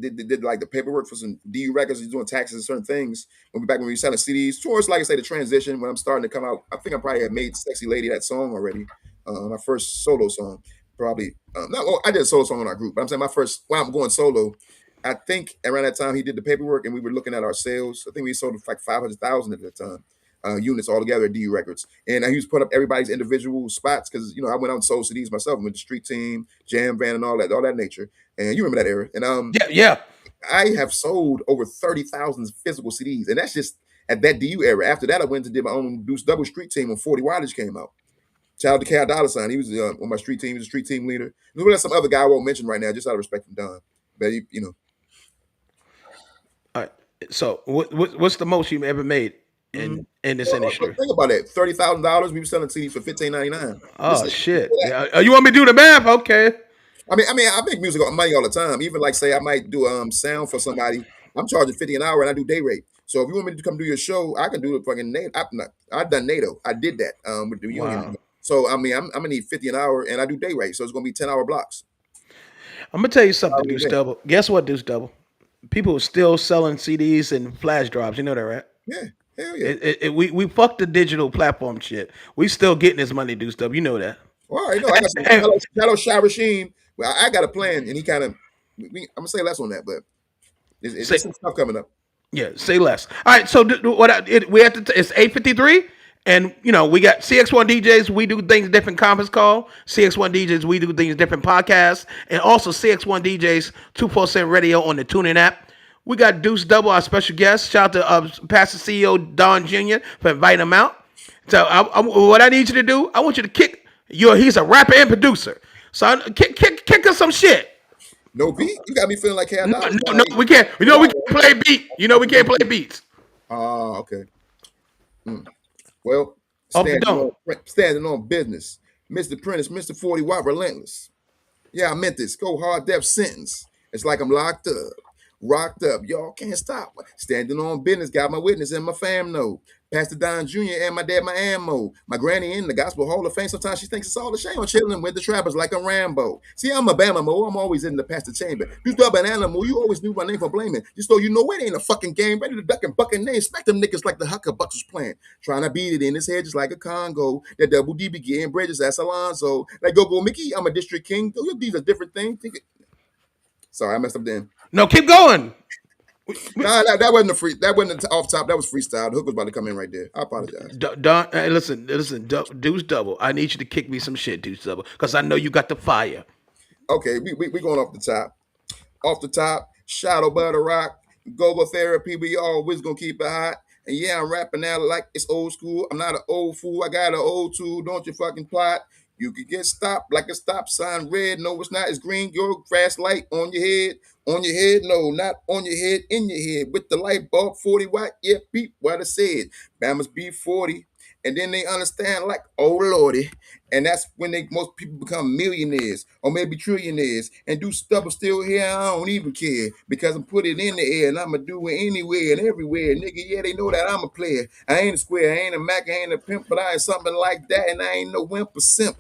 did like the paperwork for some DU records. He's doing taxes and certain things. Back when we were selling CDs, towards like I say the transition when I'm starting to come out. I think I probably had made "Sexy Lady" that song already. My first solo song, probably. Not, well, I did a solo song in our group, but I'm saying my first. While I'm going solo, I think around that time he did the paperwork, and we were looking at our sales. I think we sold like 500,000 at that time. Units all together at DU Records, and he was put up everybody's individual spots because I went out and sold CDs myself with the street team, jam band, and all that nature. And you remember that era. And Yeah. I have sold over 30,000 physical CDs, and that's just at that DU era. After that, I went and did my own DeUce Double Street Team when 40 Wattage came out. Shout out to K. Dollar Sign. He was on my street team. He was a street team leader. There's some other guy I won't mention right now, just out of respect for Don. But All right. So what's the most you've ever made in this industry? think about it. $30,000. We were selling CDs for $15.99. Oh shit! Yeah. You want me to do the math? Okay. I make music money all the time. Even like say I might do sound for somebody. I'm charging 50 an hour and I do day rate. So if you want me to come do your show, I can do it fucking NATO. I've done NATO. I did that with the union. Wow. So I'm gonna need 50 an hour and I do day rate. So it's gonna be 10-hour blocks. I'm gonna tell you something, How do you Deuce think? Double. Guess what, Deuce Double? People are still selling CDs and flash drives. You know that, right? Yeah, hell yeah. We fucked the digital platform shit. We still getting this money, Deuce Double. You know that. Well, I know I got some And, Shadow Shy Rasheen. Well, I got a plan, and he kind of. I'm gonna say less on that, but say it's some stuff coming up. Yeah, say less. All right, so we have to. It's 8:53, and we got Cx1DJs. We do things different. Conference call. Cx1DJs. We do things different. Podcasts, and also Cx1DJs 247 Radio on the TuneIn app. We got Deuce Double, our special guest. Shout out to Pastor CEO Don Jr. for inviting him out. So what I need you to do, I want you to kick. He's a rapper and producer. So kick us some shit. No beat. You got me feeling like No, K. no, we can't. We can't play beat. We can't play beats. Oh, okay. Well, Off the dome. standing on business. Mr. Prentice, Mr. 40 Watt Relentless. Yeah, I meant this. Go hard depth sentence. It's like I'm locked up. Rocked up. Y'all can't stop. Standing on business. Got my witness and my fam know. Pastor Don Jr. and my dad, my ammo. My granny in the Gospel Hall of Fame. Sometimes she thinks it's all a shame. I'm chilling with the trappers like a Rambo. See, I'm a Bama Mo. I'm always in the pastor chamber. You stop an animal. You always knew my name for blaming. Just so you know it ain't a fucking game. Ready to duck and buck and name. Smack them niggas like the Huckabucks was playing. Trying to beat it in his head just like a Congo. That double D be getting bridges. That's Alonzo. Like go Mickey. I'm a district king. These are different things. Sorry, I messed up then. No, keep going. Nah, that wasn't a free. That wasn't off top. That was freestyle. The hook was about to come in right there. I apologize. Don, hey, listen, Deuce Double. I need you to kick me some shit, Deuce Double, because I know you got the fire. Okay, we going off the top. Off the top, Shadow Butterrock, Go-Go Therapy. We always gonna keep it hot. And yeah, I'm rapping now like it's old school. I'm not an old fool. I got an old tool. Don't you fucking plot. You could get stopped like a stop sign red. No, it's not. It's green. Your grass light on your head. On your head. No, not on your head. In your head. With the light bulb 40 watt. Yeah, beep what I said. Bama's B40. And then they understand like, oh lordy. And that's when most people become millionaires or maybe trillionaires and do stuff but still here. I don't even care because I'm put it in the air and I'ma do it anywhere and everywhere. Nigga, yeah, they know that I'm a player. I ain't a square, I ain't a Mac, I ain't a pimp, but I ain't something like that, and I ain't no wimp or simp.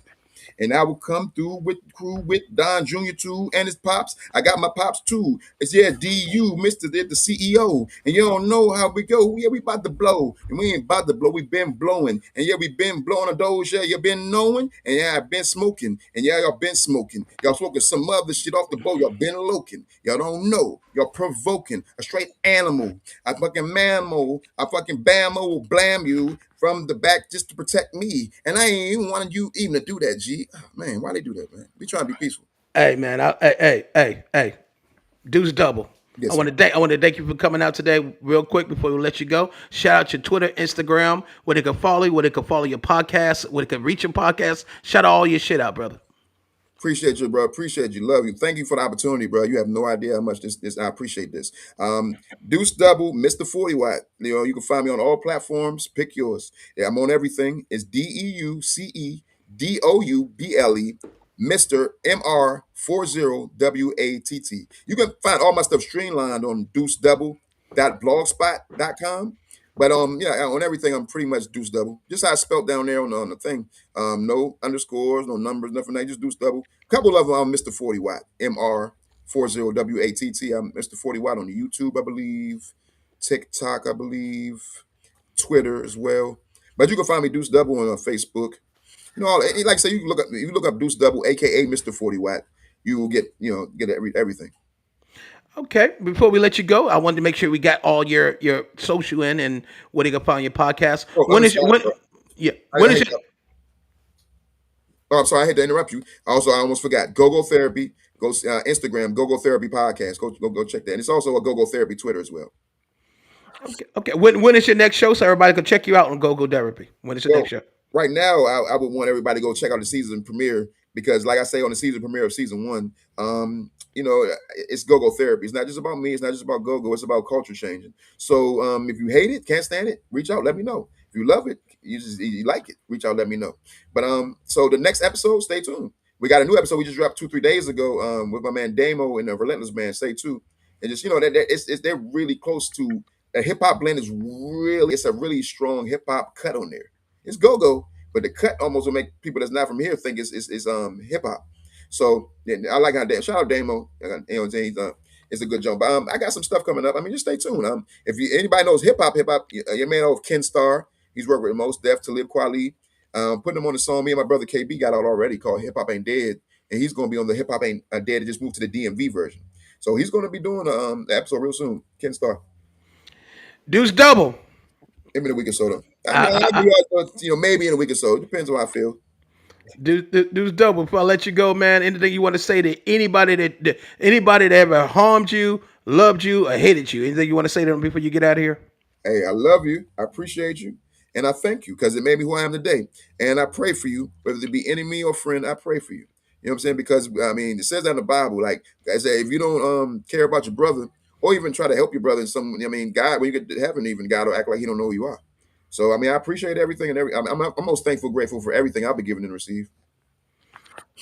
And I will come through with the crew with Don Jr. too and his pops. I got my pops too. It's DU, Mr. The CEO. And you don't know how we go. Yeah, we about to blow. And we ain't about to blow. We been blowing. And yeah, we been blowing a doge. Yeah, you been knowing. And yeah, I've been smoking. And yeah, y'all been smoking. Y'all smoking some other shit off the boat. Y'all been loking. Y'all don't know. Y'all provoking. A straight animal. I fucking mammal. I fucking bammo will blam you from the back just to protect me. And I ain't even wanted you even to do that, G. Oh, man, why they do that, man? We trying to be peaceful. Hey man, hey, Deuce Double. I Yes, want sir. to thank you for coming out today. Real quick before we let you go, shout out your Twitter, Instagram, where they can follow you, where they can follow your podcast, where they can reach your podcast. Shout out all your shit out, brother. Appreciate you, bro. Appreciate you. Love you. Thank you for the opportunity, bro. You have no idea how much this I appreciate this. Deuce Double, Mr. 40 Watt. You can find me on all platforms. Pick yours. Yeah, I'm on everything. It's DEUCEDOUBLE, Mr. MR40WATT. You can find all my stuff streamlined on deucedouble.blogspot.com. But yeah, on everything I'm pretty much Deuce Double. Just how I spelled down there on the thing. No underscores, no numbers, nothing. They just Deuce Double. A couple of them I'm Mr. 40 Watt. MR40WATT. I'm Mr. 40 Watt on the YouTube, I believe. TikTok, I believe. Twitter as well. But you can find me Deuce Double on Facebook. Like I say, you look up Deuce Double, aka Mr. 40 Watt. You will get everything. Okay, before we let you go, I wanted to make sure we got all your social in and where they can find your podcast. Oh, When I'm is sorry, when? bro. Yeah, I when is hate your? to, I'm sorry, I hate to interrupt you. Also, I almost forgot. Go Therapy. Go Instagram. Go Therapy podcast. Go check that. And it's also a Go Therapy Twitter as well. Okay. When is your next show so everybody can check you out on Go Therapy? When is your next Well, show? right now, I would want everybody to go check out the season premiere because, like I say, on the season premiere of season one, it's Go Therapy. It's not just about me. It's not just about Go. It's about culture changing. So, if you hate it, can't stand it, reach out. Let me know. If you love it, you like it, reach out. Let me know. But so the next episode, stay tuned. We got a new episode we just dropped 2-3 days ago with my man Damo and the Relentless Band. Stay tuned. And just they're really close to a hip hop blend is really it's a really strong hip hop cut on there. It's go, but the cut almost will make people that's not from here think it's hip hop. So yeah, I like how shout out Damo. It's a good job. But I got some stuff coming up. I mean, just stay tuned. If anybody knows hip hop, your man over Ken Starr, he's worked with Most Def, Talib Kweli. Putting him on the song me and my brother KB got out already called Hip Hop Ain't Dead, and he's going to be on the Hip Hop Ain't Dead. It just moved to the DMV version, so he's going to be doing the episode real soon. Ken Starr. Deuce Double. Maybe in a week or so, though. I I, mean, I, I, maybe in a week or so. It depends on how I feel. Deuce Double. Before I let you go, man, anything you want to say to anybody that ever harmed you, loved you, or hated you? Anything you want to say to them before you get out of here? Hey, I love you. I appreciate you. And I thank you because it made me who I am today. And I pray for you, whether it be enemy or friend, I pray for you. You know what I'm saying? Because, I mean, it says that in the Bible. Like I said, if you don't care about your brother or even try to help your brother in some, I mean, God, when you get to heaven, even God will act like he don't know who you are. So, I mean, I appreciate everything and I'm most thankful, grateful for everything I'll be given and receive.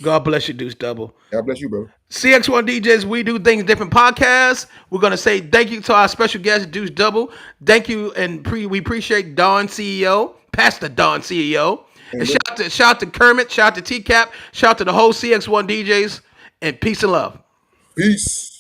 God bless you, Deuce Double. God bless you, bro. Cx1DJs, we do things different podcasts. We're gonna say thank you to our special guest, Deuce Double. Thank you, and we appreciate Don CEO, Pastor Don CEO, and Amen. shout out to Kermit, shout out to TCAP, shout out to the whole Cx1DJs, and peace and love. Peace.